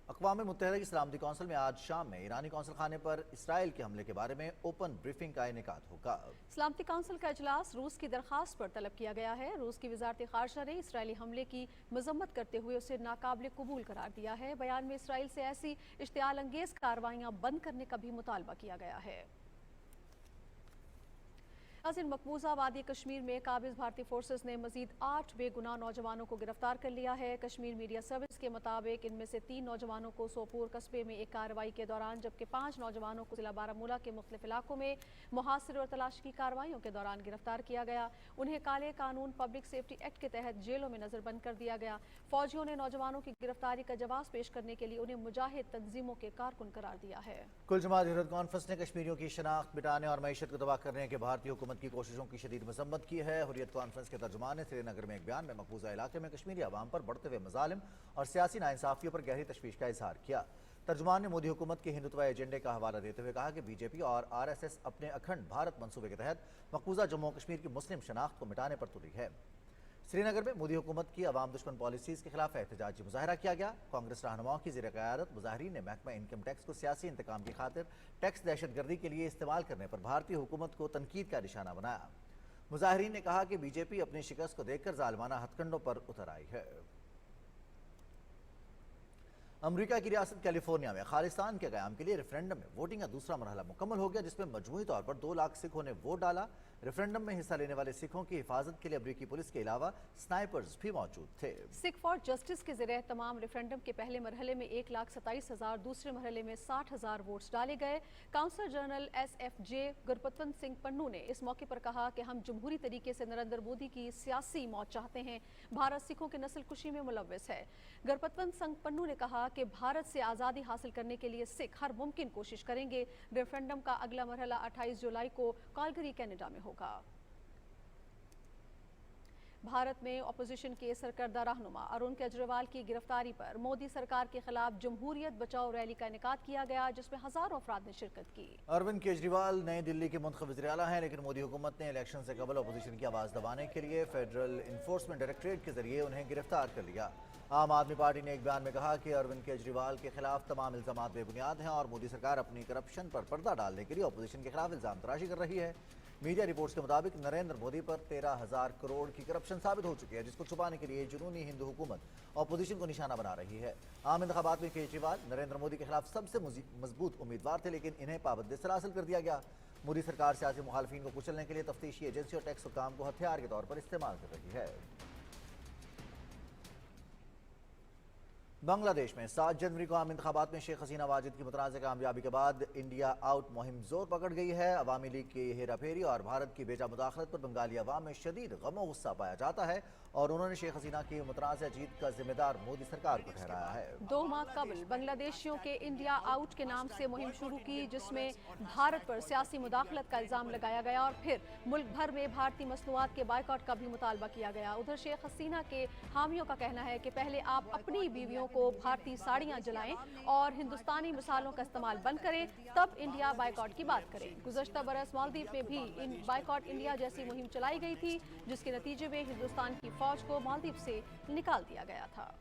अक़वाम मुत्तहिदा की सलामती कौंसिल में आज शाम में ईरानी कौंसल खाने पर इसराइल के हमले के बारे में ओपन ब्रीफिंग का इनेकाद होगा। सलामती कौंसिल का इजलास रूस की दरख्वास्त पर तलब किया गया है। रूस की वज़ारत ख़ारजा ने इसराइली हमले की मजम्मत करते हुए उसे नाकाबिल कबूल करार दिया है। बयान में इसराइल से ऐसी इश्तियाल अंगेज़ कार्रवाइयाँ बंद करने का भी मुतालबा किया गया है। मकबूजा वादी कश्मीर में काबिज भारतीय फोर्सेस ने मजीद 8 बेगुनाह नौजवानों को गिरफ्तार कर लिया है। कश्मीर मीडिया सर्विस के मुताबिक इनमें से 3 नौजवानों को सोपोर कस्बे में एक कार्रवाई के दौरान जबकि 5 नौजवानों को जिला बारामूला के मुख्तलिफ इलाकों में मुहासिर और तलाशी की कार्रवाइयों के दौरान गिरफ्तार किया गया। उन्हें काले कानून पब्लिक सेफ्टी एक्ट के तहत जेलों में नजरबंद कर दिया गया। फौजियों ने नौजवानों की गिरफ्तारी का जवाब पेश करने के लिए उन्हें मुजाहिद तंजीमों के कारकुन करार दिया है। कुल जमात हिरत कॉन्फ्रेंस ने कश्मीरियों की शनाख्त मिटाने और मईशत को तबाह करने के भारतीय हुकूमत की कोशिशों की शदीद मजम्मत की है। हुर्रियत कॉन्फ्रेंस के तर्जुमान ने श्रीनगर में एक बयान में मकबूजा इलाके में कश्मीरी अवाम पर बढ़ते हुए मजालिम और सियासी नाइंसाफियों पर गहरी तशवीश का इजहार किया। तर्जुमान ने मोदी हुकूमत के हिंदुत्व एजेंडे का हवाला देते हुए कहा कि बीजेपी और RSS अपने अखंड भारत मंसूबे के तहत मकबूजा जम्मू कश्मीर की मुस्लिम शनाख्त को मिटाने पर तुली है। श्रीनगर में मोदी हुकूमत की अवाम दुश्मन पॉलिसीज़ के खिलाफ एहतजाजी मुजाहरा किया गया। कांग्रेस रहनुमाओं की ज़ेर क़यादत मुजाहरीन ने महकमा इनकम टैक्स को सियासी इंतकाम की खातिर टैक्स दहशतगर्दी के लिए इस्तेमाल करने पर भारतीय हुकूमत को तनकीद का निशाना बनाया। मुजाहरीन ने कहा कि बीजेपी अपनी शिकस्त को देखकर जालिमाना हथकंडों पर उतर आई है। अमेरिका की रियासत कैलिफोर्निया में खालिस्तान के क़याम के लिए रेफरेंडम में वोटिंग का दूसरा मरहला मुकम्मल हो गया, जिसमें मजमूई तौर पर 2 लाख सिखों ने वोट डाला। रेफरेंडम में हिस्सा लेने वाले सिखों की हिफाजत के लिए अमरीकी पुलिस के अलावा स्नाइपर्स भी मौजूद थे। सिख फॉर जस्टिस के ज़रिए तमाम रेफरेंडम के पहले मरहले में 1,27,000, दूसरे मरहले में 60,000 वोट्स डाले गए। Counsellor general SFJ Gurpatwant Singh Pannun ने इस मौके पर कहा कि हम जमहूरी तरीके से नरेंद्र मोदी की सियासी मौत चाहते हैं। भारत सिखों की नस्ल कुशी में मुलव्वस है। गुरपतवंत सिंह पन्नू ने कहा कि भारत से आज़ादी हासिल करने के लिए सिख हर मुमकिन कोशिश करेंगे। रेफरेंडम का अगला मरहला 28 जुलाई को कैलगरी कनाडा में होगा। भारत में अपोजिशन के सरकर्दा रहनुमा अरुण केजरीवाल की गिरफ्तारी पर मोदी सरकार के खिलाफ जमहूरियत बचाओ रैली का इनेकाद किया गया, जिसमें हजारों अफराद ने शिरकत की। अरविंद केजरीवाल नई दिल्ली के मुंतखब वज़ीर आला हैं, लेकिन मोदी हुकूमत ने इलेक्शन से कबल अपोजिशन की आवाज़ दबाने के लिए फेडरल इन्फोर्समेंट डायरेक्टरेट के जरिए उन्हें गिरफ्तार कर लिया। आम आदमी पार्टी ने एक बयान में कहा कि अरविंद केजरीवाल के खिलाफ तमाम इल्जामात बेबुनियाद हैं और मोदी सरकार अपनी करप्शन पर पर्दा डालने के लिए अपोजिशन के खिलाफ इल्जाम तराशी कर रही है। मीडिया रिपोर्ट्स के मुताबिक नरेंद्र मोदी पर 13,000 करोड़ की करप्शन साबित हो चुकी है, जिसको छुपाने के लिए जुनूनी हिंदू हुकूमत अपोजिशन को निशाना बना रही है। आम इंतखाबात में केजरीवाल नरेंद्र मोदी के खिलाफ सबसे मजबूत उम्मीदवार थे, लेकिन इन्हें पाबंदी सलासिल कर दिया गया। मोदी सरकार सियासी मुखालफिन को कुचलने के लिए तफ्तीशी एजेंसी और टैक्स हुक्काम को हथियार के तौर पर इस्तेमाल कर रही है। बांग्लादेश में 7 जनवरी को आम इंतखाबात में शेख हसीना वाजिद की मुतनाज़ कामयाबी के बाद इंडिया आउट मुहिम जोर पकड़ गई है। अवामी लीग की हेराफेरी और भारत की बेजा मुदाखलत पर बंगाली अवाम में शदीद गम और गुस्सा पाया जाता है और उन्होंने शेख हसीना की मुतनाज़ जीत का जिम्मेदार मोदी सरकार को ठहराया है। 2 माह कबल बांग्लादेशियों के इंडिया आउट के नाम से मुहिम शुरू की, जिसमें भारत पर सियासी मुदाखलत का इल्ज़ाम लगाया गया और फिर मुल्क भर में भारतीय मसनूआत के बायकॉट का भी मुतालबा किया गया। उधर शेख हसीना के हामियों का कहना है कि पहले आप अपनी बीवियों को भारतीय साड़ियां जलाएं और हिंदुस्तानी मिसालों का इस्तेमाल बंद करें, तब इंडिया बायकॉट की बात करें। गुज़श्ता बरस मालदीव में भी इन बायकॉट इंडिया जैसी मुहिम चलाई गई थी, जिसके नतीजे में हिंदुस्तान की फौज को मालदीव से निकाल दिया गया था।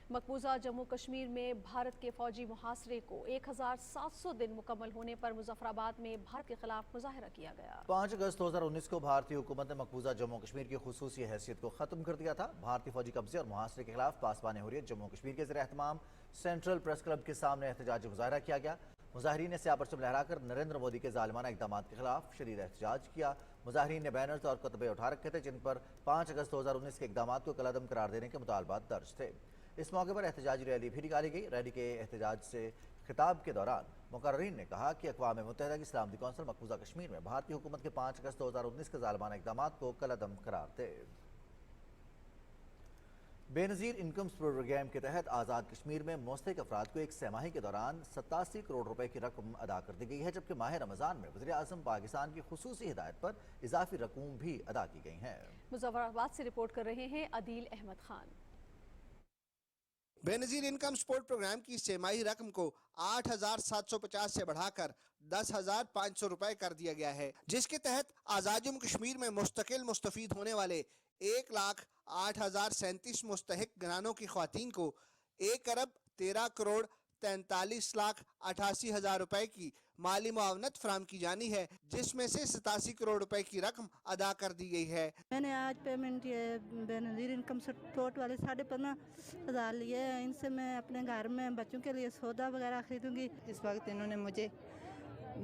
मकबूजा जम्मू कश्मीर में भारत के फौजी मुहासरे को 1700 दिन मुकम्मल होने पर मुजफ्फराबाद में भारत के खिलाफ मुजाहरा किया गया। 5 अगस्त 2019 को भारतीय हुकूमत ने मकबूजा जम्मू कश्मीर की खुसूसी हैसियत को खत्म कर दिया था। भारतीय फौजी कब्जे और मुहासरे के खिलाफ पासबान हुर्रियत जम्मू कश्मीर के ज़रिए एहतमाम सेंट्रल प्रेस क्लब के सामने एहतजाजी मुजाहरा किया गया। मुजाहरीन ने स्याह परचम लहराकर नरेंद्र मोदी के जालिमाना इक़दाम के खिलाफ शदीद एहतजाज किया। मुजाहरीन ने बैनर्स और कतबे उठा रखे थे, जिन पर 5 अगस्त 2019 के इक़दाम को कलअदम करार देने के मुतालबात दर्ज थे। इस मौके पर एहतजाजी रैली भी निकाली गई। रैली के एहतजाज से खिताब के दौरान मुकर्रीन ने कहा कि अक़वाम मुत्तहिदा की सलामती कौंसिल मकबूजा कश्मीर में भारतीय हुकूमत के 5 अगस्त 2019 के ज़ालिमाना इक़दाम को कलअदम करार दे। बेनज़ीर इनकम प्रोग्राम के तहत आज़ाद कश्मीर में मुस्तहिक अफराद को एक सहमाही के दौरान 87 करोड़ रुपए की रकम अदा कर दी गई है, जबकि माह रमज़ान में वज़ीर आज़म पाकिस्तान की खुसूसी हिदायत पर इजाफी रकूम भी अदा की गई हैं। मुज़फ्फराबाद से रिपोर्ट कर रहे हैं Adeel Ahmed Khan. Benazir income support programme की छमाही रकम को 8,750 से बढ़ाकर 10,500 रुपए कर दिया गया है, जिसके तहत आज़ाद जम्मू कश्मीर में मुस्तकिल मुस्तफ़ीद होने वाले 1,08,037 मुस्तहिक घरानों की ख़वातीन को 1,13,43,88,000 रुपए की माली मुआवनत फराम की जानी है, जिसमें से 87 करोड़ रुपए की रकम अदा कर दी गई है। मैंने आज पेमेंट ये बेनज़ीर इनकम सपोर्ट वाले 15,500 लिए हैं। इनसे मैं अपने घर में बच्चों के लिए सौदा वगैरह खरीदूंगी। इस वक्त इन्होंने मुझे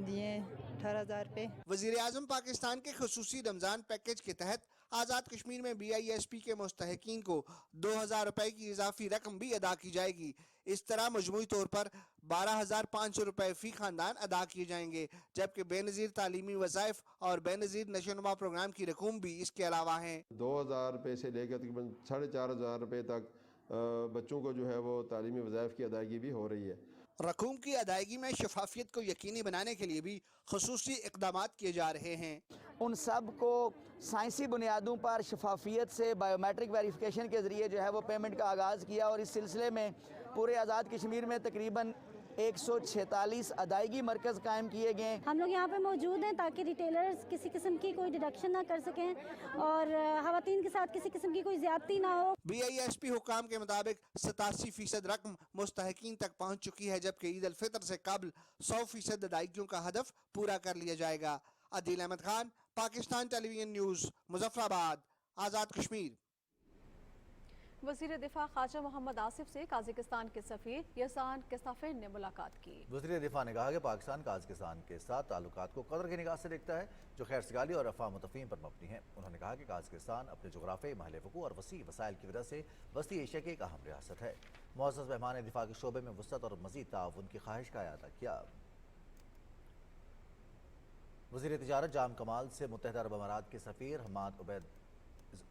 दिए 18,000 रुपये। वज़ीर आज़म पाकिस्तान के खुसूसी रमज़ान पैकेज के तहत आज़ाद कश्मीर में BISP के मुस्तहिकीन को 2,000 रुपए की इजाफी रकम भी अदा की जाएगी। इस तरह मजमूई तौर पर 12,500 रुपए फी खानदान अदा किए जाएंगे, जबकि बेनज़ीर तालीमी वज़ाइफ और बेनज़ीर नशोनुमा प्रोग्राम की रकूम भी इसके अलावा हैं। 2,000 रुपये से लेकर तकरीबन 4,500 रुपये तक बच्चों को जो है वो तालीमी वज़ाइफ की अदायगी भी हो रही है। रकूम की अदायगी में शफाफियत को यकीनी बनाने के लिए भी खुसूसी इक़दामात किए जा रहे हैं। उन सब को साइंसी बुनियादों पर शफाफियत से बायोमेट्रिक वेरिफिकेशन के ज़रिए जो है वो पेमेंट का आगाज़ किया, और इस सिलसिले में पूरे आज़ाद कश्मीर में तकरीबन 146 अदायगी मरकज़ कायम किए गए। हम लोग यहाँ पे मौजूद हैं ताकि रिटेलर्स किसी किस्म की कोई डिडक्शन ना कर सकें और ख़वातीन के साथ किसी किस्म की कोई ज़्यादती ना हो। BISP हुकाम के मुताबिक 87% रकम मुस्तहिकीन तक पहुँच चुकी है, जबकि ईद उल फितर से कबल 100% अदायगियों का हदफ पूरा कर लिया जाएगा। Adeel Ahmed Khan, Pakistan television news, Muzaffarabad, Azad Kashmir. वज़ीर दिफा ख्वाजा मोहम्मद आसिफ से काज़ाकिस्तान के सफ़ीर यहसान किस्ताफिन ने मुलाकात की। वज़ीर दिफा ने कहा कि पाकिस्तान काज़ाकिस्तान के साथ ताल्लुकात को कदर की निगाह से देखता है, जो खैर सगाली और अफ़ाह मुतफ़ीम पर मबनी है। उन्होंने कहा कि काज़ाकिस्तान अपने जोग्राफ़ी महल वक़ू और वसी वसाइल की वजह से वस्ती एशिया की एक अहम रियासत है। मुअज़्ज़ज़ मेहमान दिफा के शोबे में वसअत और मज़ीद ताउन की ख्वाहिश का अदा किया। वज़ीर तिजारत जाम कमाल से मुत्तहिदा अरब अमारात के सफ़ीर हमाद उबैद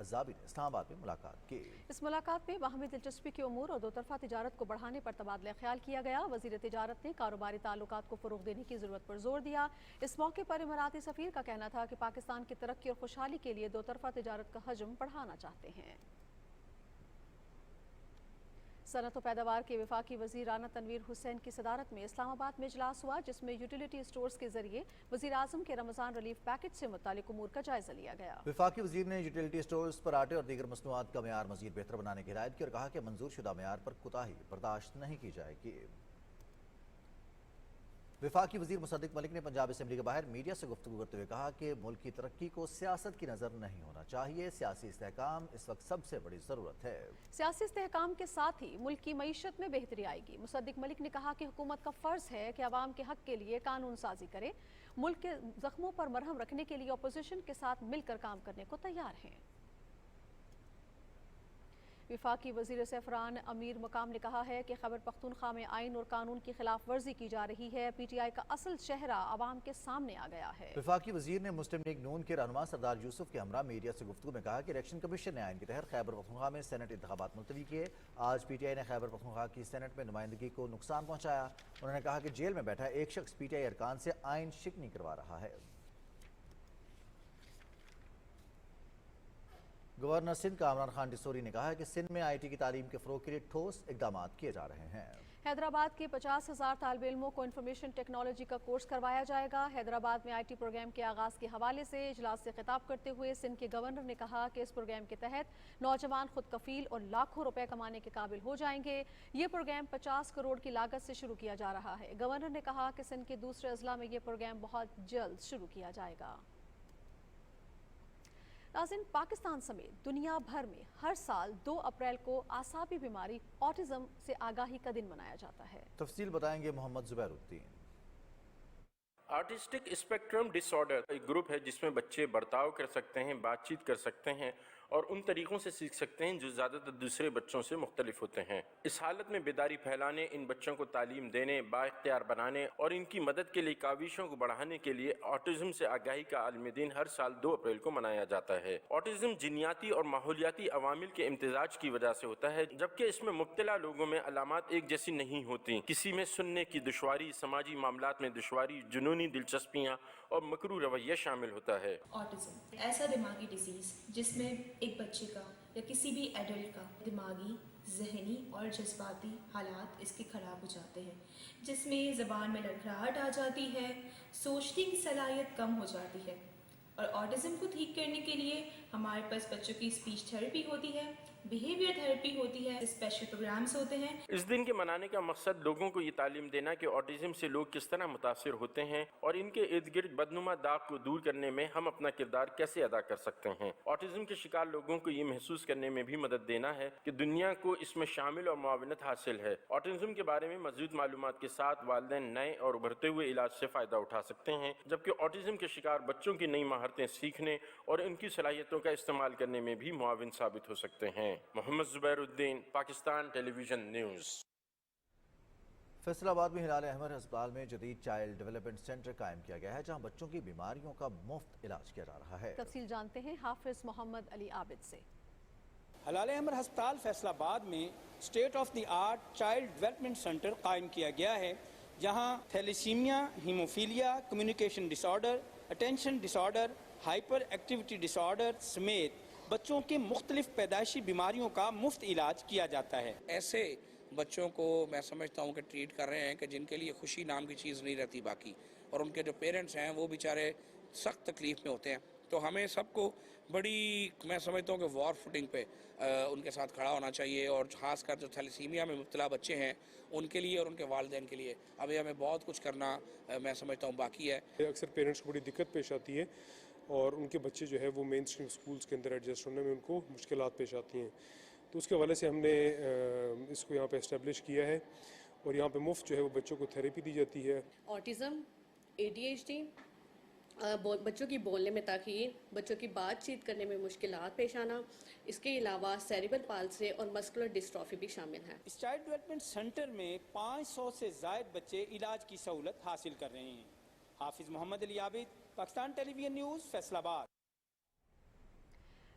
अज़ाबी ने इस्लामाबाद में मुलाकात की। इस मुलाकात में बाहमी दिलचस्पी के उमूर और दोतरफा तिजारत को बढ़ाने पर तबादला ख्याल किया गया। वज़ीर तिजारत ने कारोबारी ताल्लुकात को फ़रोग़ देने की ज़रूरत पर जोर दिया। इस मौके पर इमाराती सफ़ीर का कहना था कि पाकिस्तान की तरक्की और खुशहाली के लिए दोतरफा तिजारत का हजम बढ़ाना चाहते हैं। सनत व पैदावार के वफाकी वज़ीर राना तनवीर हुसैन की सदारत में इस्लामाबाद में इजलास हुआ, जिसमें यूटिलिटी स्टोर्स के जरिए वज़ीर आज़म के रमज़ान रिलीफ पैकेज से मुतालिक उमूर का जायजा लिया गया। वफाकी वज़ीर ने यूटिलिटी स्टोर्स पर आटे और दीगर मसनूआत का मेयार मज़ीद बेहतर बनाने की हिदायत की और कहा कि मंजूर शुदा मेयार पर कोताही बर्दाश्त नहीं की जाएगी। वफाकी वज़ीर मुसद्दिक मलिक ने पंजाब असेंबली के बाहर मीडिया से गुफ्तगू करते हुए कहा कि मुल्क की तरक्की को सियासत की नज़र नहीं होना चाहिए। सियासी इस्तेहकाम इस वक्त सबसे बड़ी ज़रूरत है। सियासी इस्तेहकाम के साथ ही मुल्क की मईशत में बेहतरी आएगी। मुसद्दिक मलिक ने कहा कि हुकूमत का फ़र्ज़ है कि आवाम के हक़ के लिए कानून साजी करे। मुल्क के ज़ख्मों पर मरहम रखने के लिए अपोजिशन के साथ मिलकर काम करने को तैयार हैं। वफाकी वज़ीर सफ़रान अमीर मकाम ने कहा है कि खैबर पख्तूनख्वा में आइन और कानून की खिलाफ वर्जी की जा रही है। PTI का असल चेहरा आवाम के सामने आ गया है। वफाकी वज़ीर ने मुस्लिम लीग नून के रहनुमा सरदार यूसुफ के हमरा मीडिया से गुफ्तगू में कहा कि इलेक्शन कमीशन ने आइन के तहत खैबर पख्तूनख्वा में सेनेट इंतखाबात मुलतवी किए। आज PTI ने खैबर पख्तूनख्वा की सेनेट में नुमाइंदगी को नुकसान पहुँचाया। उन्होंने कहा कि जेल में बैठा एक शख्स PTI अरकान से आइन शिकनी करवा रहा है। गवर्नर सिंध कामरान खान डिसोरी ने कहा है कि सिंध में IT की तालीम के फ़रोग़ के लिए ठोस इक़दाम किए जा रहे हैं। हैदराबाद के 50,000 तालिब इल्मों को इंफॉर्मेशन टेक्नोलॉजी का कोर्स करवाया जाएगा। हैदराबाद में IT प्रोग्राम के आगाज़ के हवाले से इजलास से खिताब करते हुए सिंध के गवर्नर ने कहा कि इस प्रोग्राम के तहत नौजवान खुद कफील और लाखों रुपए कमाने के काबिल हो जाएंगे। ये प्रोग्राम 50 करोड़ की लागत से शुरू किया जा रहा है। गवर्नर ने कहा कि सिंध के दूसरे अजला में ये प्रोग्राम बहुत जल्द शुरू किया जाएगा। नाज़रीन, पाकिस्तान समेत दुनिया भर में हर साल 2 अप्रैल को आसाबी बीमारी ऑटिज्म से आगाही का दिन मनाया जाता है। तफसील बताएंगे Mohammad Zubairuddin. Autistic spectrum disorder एक ग्रुप है जिसमें बच्चे बर्ताव कर सकते हैं, बातचीत कर सकते हैं اور ان طریقوں سے سیکھ سکتے ہیں جو زیادہ تر دوسرے بچوں سے مختلف ہوتے ہیں۔ اس حالت میں بیداری پھیلانے، ان بچوں کو تعلیم دینے، بااختیار بنانے اور ان کی مدد کے لیے کاوشوں کو بڑھانے کے لیے آٹزم سے آگاہی کا عالمی دن ہر سال 2 اپریل کو منایا جاتا ہے۔ آٹزم جینیاتی اور ماحولیاتی عوامل کے امتزاج کی وجہ سے ہوتا ہے، جبکہ اس میں مبتلا لوگوں میں علامات ایک جیسی نہیں ہوتی۔ کسی میں سننے کی دشواری، سماجی معاملات میں دشواری، جنونی دلچسپیاں اور مکروہ رویہ شامل ہوتا ہے۔ آٹزم ایسا دماغی ڈیزیز جس میں ایک بچے کا یا کسی بھی ایڈلٹ کا دماغی، ذہنی اور جذباتی حالات اس کے خراب ہو جاتے ہیں، جس میں زبان میں لڑکھڑاہٹ آ جاتی ہے، سوچنے کی صلاحیت کم ہو جاتی ہے۔ اور آٹزم کو ٹھیک کرنے کے لیے ہمارے پاس بچوں کی اسپیچ تھراپی ہوتی ہے، بیہیویئر تھراپی ہوتی ہے، اسپیشل پروگرامز ہوتے ہیں۔ اس دن کے منانے کا مقصد لوگوں کو یہ تعلیم دینا کہ آٹزم سے لوگ کس طرح متاثر ہوتے ہیں اور ان کے ارد گرد بدنما داغ کو دور کرنے میں ہم اپنا کردار کیسے ادا کر سکتے ہیں۔ آٹزم کے شکار لوگوں کو یہ محسوس کرنے میں بھی مدد دینا ہے کہ دنیا کو اس میں شامل اور معاونت حاصل ہے۔ آٹزم کے بارے میں مزید معلومات کے ساتھ والدین نئے اور ابھرتے ہوئے علاج سے فائدہ اٹھا سکتے ہیں، جبکہ آٹزم کے شکار بچوں کی نئی مہارتیں سیکھنے اور ان کی صلاحیتوں کا استعمال کرنے میں بھی معاون ثابت ہو سکتے ہیں۔ محمد زبیر الدین، پاکستان ٹیلی ویژن نیوز۔ فیصل آباد میں ہلال احمر ہسپتال میں جدید چائلڈ ڈیولپمنٹ سینٹر قائم کیا گیا ہے، جہاں بچوں کی بیماریوں کا مفت علاج کیا جا رہا ہے۔ تفصیل جانتے ہیں حافظ محمد علی عابد سے۔ ہلال احمر ہسپتال فیصل آباد میں state of the art child development centre قائم کیا گیا ہے، جہاں تھیلیسیمیا، ہیموفیلیا، کمیونیکیشن ڈس آرڈر، اٹینشن ڈس آرڈر، ہائپر ایکٹیویٹی ڈس آرڈر سمیت بچوں کے مختلف پیدائشی بیماریوں کا مفت علاج کیا جاتا ہے۔ ایسے بچوں کو میں سمجھتا ہوں کہ ٹریٹ کر رہے ہیں کہ جن کے لیے خوشی نام کی چیز نہیں رہتی باقی، اور ان کے جو پیرنٹس ہیں وہ بیچارے سخت تکلیف میں ہوتے ہیں۔ تو ہمیں سب کو بڑی میں سمجھتا ہوں کہ وار فوٹنگ پہ ان کے ساتھ کھڑا ہونا چاہیے، اور خاص کر جو تھیلیسیمیا میں مبتلا بچے ہیں ان کے لیے اور ان کے والدین کے لیے ابھی ہمیں بہت کچھ کرنا میں سمجھتا ہوں باقی ہے۔ اکثر پیرنٹس کو بڑی دقت پیش آتی ہے اور ان کے بچے جو ہے وہ مین اسٹریم اسکولس کے اندر ایڈجسٹ ہونے میں ان کو مشکلات پیش آتی ہیں، تو اس کے حوالے سے ہم نے اس کو یہاں پہ اسٹیبلش کیا ہے، اور یہاں پہ مفت جو ہے وہ بچوں کو تھیراپی دی جاتی ہے۔ آٹزم، ADHD، بچوں کی بولنے میں تاخیر، بچوں کی بات چیت کرنے میں مشکلات پیش آنا، اس کے علاوہ سیریبل پالسی اور مسکولر ڈسٹرافی بھی شامل ہیں۔ اس چائلڈ ڈیولپمنٹ سینٹر میں 500 سے زائد بچے علاج کی سہولت حاصل کر رہے ہیں۔ حافظ محمد علی عابد، پاکستان ٹیلی ویژن نیوز، فیصل آباد۔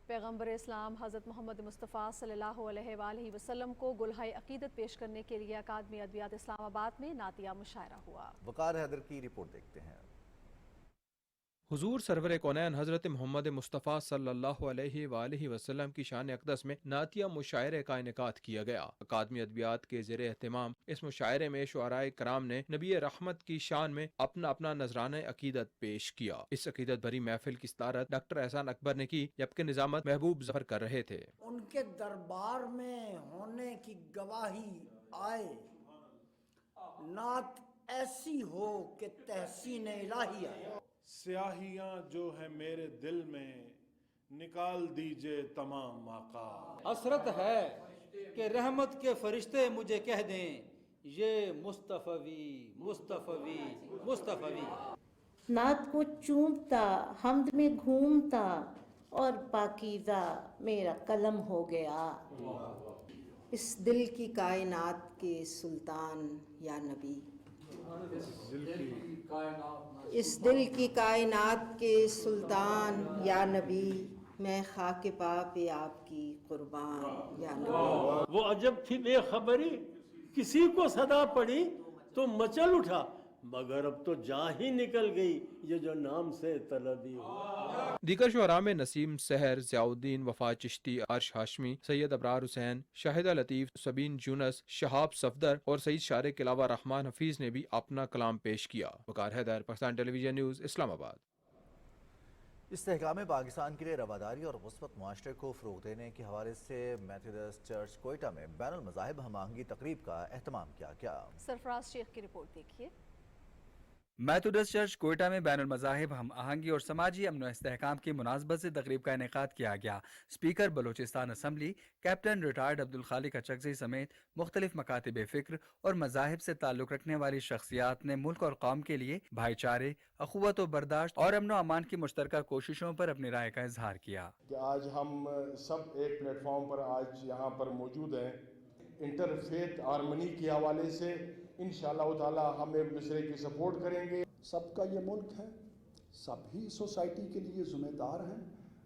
پیغمبر اسلام حضرت محمد مصطفیٰ صلی اللہ علیہ وآلہ وسلم کو گلہائے عقیدت پیش کرنے کے لیے اکادمی ادویات اسلام آباد میں نعتیہ مشاعرہ ہوا۔ وقار حیدر کی رپورٹ دیکھتے ہیں۔ حضور سرور کونین حضرت محمد مصطفیٰ صلی اللہ علیہ وآلہ وسلم کی شان اقدس میں نعتیہ مشاعرے کا انعقاد کیا گیا۔ اکادمی ادبیات کے زیر اہتمام اس مشاعرے میں شعراء کرام نے نبی رحمت کی شان میں اپنا اپنا نذرانہ عقیدت پیش کیا۔ اس عقیدت بھری محفل کی صدارت ڈاکٹر احسان اکبر نے کی، جبکہ نظامت محبوب ظفر کر رہے تھے۔ ان کے دربار میں ہونے کی گواہی آئے، نعت ایسی ہو کہ تحسین الہی آئے۔ سیاہیاں جو ہے میرے دل میں نکال دیجئے تمام آقا۔ حسرت ہے کہ رحمت کے فرشتے مجھے کہہ دیں یہ مصطفی مصطفی مصطفی۔ نعت کو چومتا حمد میں گھومتا اور پاکیزہ میرا قلم ہو گیا۔ اس دل کی کائنات کے سلطان یا نبی، اس دل کی کائنات کے سلطان یا نبی، میں خاک پا پہ آپ کی قربان یا نبی۔ وہ عجب تھی بے خبری، کسی کو صدا پڑی تو مچل اٹھا، مگر اب تو جا ہی نکل گئی یہ جو نام سے طلبی ہو۔ دیگر شعراء میں نسیم سحر، ضیاء الدین، وفا چشتی، عرش ہاشمی، سید ابرار حسین، شاہدہ لطیف، سبین یونس، شہاب صفدر اور سعید شارع کے علاوہ رحمان حفیظ نے بھی اپنا کلام پیش کیا۔ وقار حیدر، پاکستان ٹیلی ویژن نیوز، اسلام آباد۔ استحکام پاکستان کے لیے رواداری اور مثبت معاشرے کو فروغ دینے کے حوالے سے میتھوڈسٹ چرچ کوئٹہ میں بین المذاہب ہم آہنگی تقریب کا اہتمام کیا گیا۔ سرفراز شیخ کی رپورٹ دیکھیے۔ میتھوڈسٹ چرچ کوئٹہ میں بین المذاہب ہم آہنگی اور سماجی امن و استحکام کی مناسبت سے تقریب کا انعقاد کیا گیا. Speaker Balochistan assembly captain retired Abdul Khaliq Achakzai سمیت مختلف مکاتب فکر اور مذاہب سے تعلق رکھنے والی شخصیات نے ملک اور قوم کے لیے بھائی چارے، اخوت و برداشت اور امن و امان کی مشترکہ کوششوں پر اپنی رائے کا اظہار کیا. کہ آج ہم سب ایک پلیٹ فارم پر آج یہاں پر موجود ہیں. انٹر فیتھ ہارمنی کے حوالے سے انشاءاللہ تعالی ہم ایک دوسرے کی سپورٹ کریں گے. سب کا یہ ملک ہے، سب ہی سوسائٹی کے لیے ذمہ دار ہیں.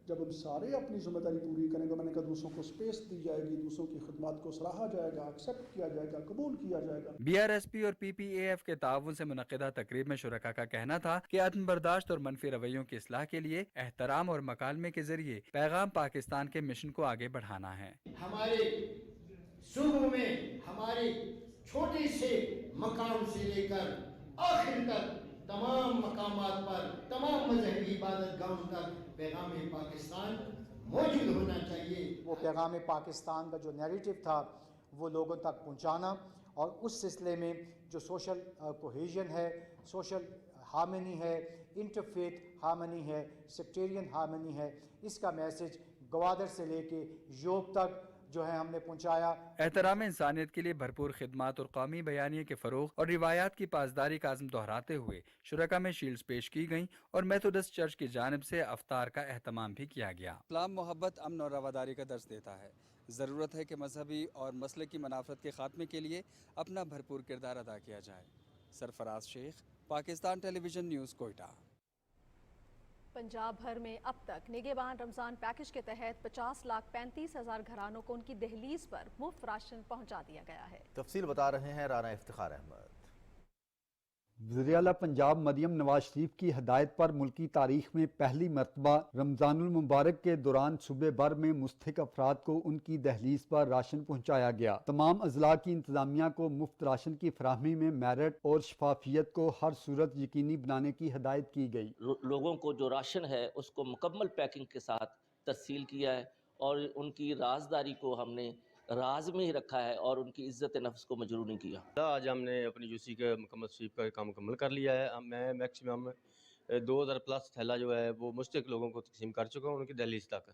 جب ہم سارے اپنی ذمہ داری پوری کریں گے، میں نے کہا دوسروں کو سپیس دی جائے گی، دوسروں کی خدمات کو سراہا جائے گا، ایکسیپٹ کیا جائے گا، قبول کیا جائے گا. BRSP اور PPAF کے تعاون سے منعقدہ تقریب میں شرکاء کا کہنا تھا کہ عدم برداشت اور منفی رویوں کی اصلاح کے لیے احترام اور مکالمے کے ذریعے پیغام پاکستان کے مشن کو آگے بڑھانا ہے. ہمارے صوبوں میں ہمارے چھوٹے سے مقام سے لے کر آخر تک تمام مقامات پر، تمام مذہبی عبادت گاہوں تک پیغام پاکستان موجود ہونا چاہیے. وہ پیغام پاکستان کا جو نیریٹو تھا وہ لوگوں تک پہنچانا، اور اس سلسلے میں جو سوشل کوہیژن ہے، سوشل ہارمنی ہے، انٹرفیتھ ہارمنی ہے، سیکٹیرین ہارمنی ہے، اس کا میسج گوادر سے لے کے یوب تک جو ہے ہم نے پہنچایا. احترام انسانیت کے لیے بھرپور خدمات اور قومی بیانیے کے فروغ اور روایات کی پاسداری کا عزم دہراتے ہوئے شرکاء میں شیلڈز پیش کی گئیں اور میتھوڈسٹ چرچ کی جانب سے افطار کا اہتمام بھی کیا گیا. اسلام محبت، امن اور رواداری کا درس دیتا ہے. ضرورت ہے کہ مذہبی اور مسلکی منافرت کے خاتمے کے لیے اپنا بھرپور کردار ادا کیا جائے. سرفراز شیخ، پاکستان ٹیلی ویژن نیوز، کوئٹہ. پنجاب بھر میں اب تک نگہبان رمضان پیکج کے تحت 50,35,000 گھرانوں کو ان کی دہلیز پر مفت راشن پہنچا دیا گیا ہے. تفصیل بتا رہے ہیں رانا افتخار احمد. وزیر اعلیٰ پنجاب مریم نواز شریف کی ہدایت پر ملکی تاریخ میں پہلی مرتبہ رمضان المبارک کے دوران صوبے بھر میں مستحق افراد کو ان کی دہلیز پر راشن پہنچایا گیا. تمام اضلاع کی انتظامیہ کو مفت راشن کی فراہمی میں میرٹ اور شفافیت کو ہر صورت یقینی بنانے کی ہدایت کی گئی. لوگوں کو جو راشن ہے اس کو مکمل پیکنگ کے ساتھ ترسیل کیا ہے اور ان کی رازداری کو ہم نے راز میں ہی رکھا ہے اور ان کی عزت نفس کو مجروح نہیں کیا. آج ہم نے اپنی UC کا مکمل سویپ کا کام مکمل کر لیا ہے. میں میکسیمم 2000 پلس تھیلا جو ہے وہ مستحق لوگوں کو تقسیم کر چکا ہوں ان کی دہلیز تک.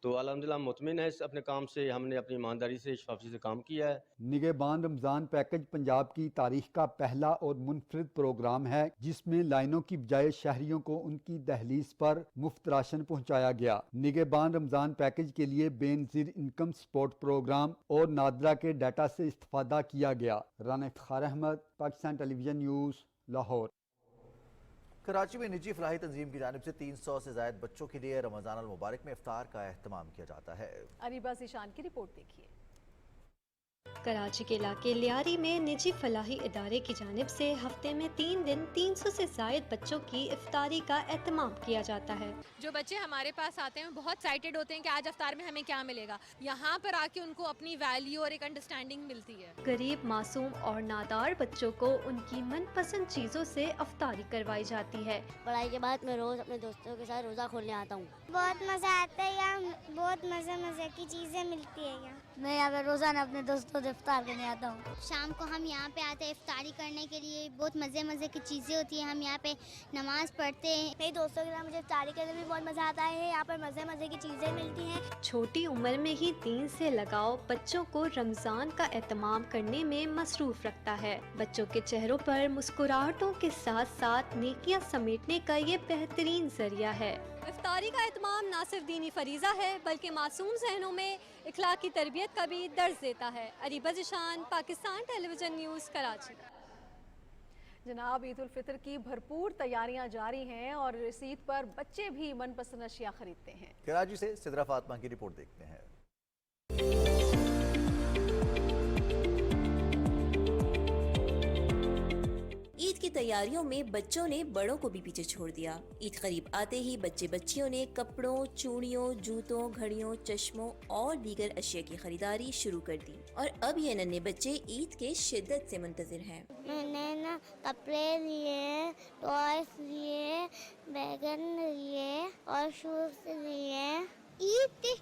تو الحمدللہ مطمئن ہے اپنے کام سے. ہم نے اپنی ایمانداری سے شفافیت سے کام کیا ہے. نگہبان رمضان پیکج پنجاب کی تاریخ کا پہلا اور منفرد پروگرام ہے جس میں لائنوں کی بجائے شہریوں کو ان کی دہلیز پر مفت راشن پہنچایا گیا. نگہبان رمضان پیکج کے لیے بے نظیر انکم سپورٹ پروگرام اور نادرا کے ڈیٹا سے استفادہ کیا گیا. رانا افتخار احمد، پاکستان ٹیلی ویژن نیوز، لاہور. کراچی میں نجی فلاحی تنظیم کی جانب سے 300 سے زائد بچوں کے لیے رمضان المبارک میں افطار کا اہتمام کیا جاتا ہے. اریبہ ذیشان کی رپورٹ دیکھیے. کراچی کے علاقے لیاری میں نجی فلاحی ادارے کی جانب سے ہفتے میں 3 دن 300 سے زائد بچوں کی افطاری کا اہتمام کیا جاتا ہے. جو بچے ہمارے پاس آتے ہیں بہت ایکسائٹیڈ ہوتے ہیں کہ آج افطار میں ہمیں کیا ملے گا. یہاں پر آ کے ان کو اپنی ویلیو اور ایک انڈرسٹینڈنگ ملتی ہے. غریب، معصوم اور نادار بچوں کو ان کی من پسند چیزوں سے افطاری کروائی جاتی ہے. پڑھائی کے بعد میں روز اپنے دوستوں کے ساتھ روزہ کھولنے آتا ہوں. بہت مزہ آتا ہے. یہاں بہت مزے کی چیزیں ملتی ہیں. میں یہاں پہ روزانہ اپنے دوستوں سے افطار کرنے آتا ہوں. شام کو ہم یہاں پہ آتے ہیں افطاری کرنے کے لیے. بہت مزے کی چیزیں ہوتی ہیں. ہم یہاں پہ نماز پڑھتے ہیں. میرے دوستوں کے ساتھ مجھے افطاری کرنے میں بہت مزہ آتا ہے. یہاں پر مزے کی چیزیں ملتی ہیں. چھوٹی عمر میں ہی دین سے لگاؤ بچوں کو رمضان کا اہتمام کرنے میں مصروف رکھتا ہے. بچوں کے چہروں پر مسکراہٹوں کے ساتھ ساتھ نیکیاں سمیٹنے کا یہ بہترین ذریعہ ہے. افطاری کا اہتمام نہ صرف دینی فریضہ ہے بلکہ معصوم ذہنوں میں اخلاقی تربیت کا بھی درس دیتا ہے. اریبہ ذیشان، پاکستان ٹیلی ویژن نیوز، کراچی. جناب، عید الفطر کی بھرپور تیاریاں جاری ہیں اور رسید پر بچے بھی من پسند اشیاء خریدتے ہیں. کراچی سے سدرہ فاطمہ کی رپورٹ دیکھتے ہیں. عید کی تیاریوں میں بچوں نے بڑوں کو بھی پیچھے چھوڑ دیا. عید قریب آتے ہی بچے بچیوں نے کپڑوں، چوڑیوں، جوتوں، گھڑیوں، چشموں اور دیگر اشیاء کی خریداری شروع کر دی اور اب یہ ننھے بچے عید کے شدت سے منتظر ہیں. میں نے کپڑے لیے، ٹوائز لیے، بیگن لیے اور شوز لیے. عید کی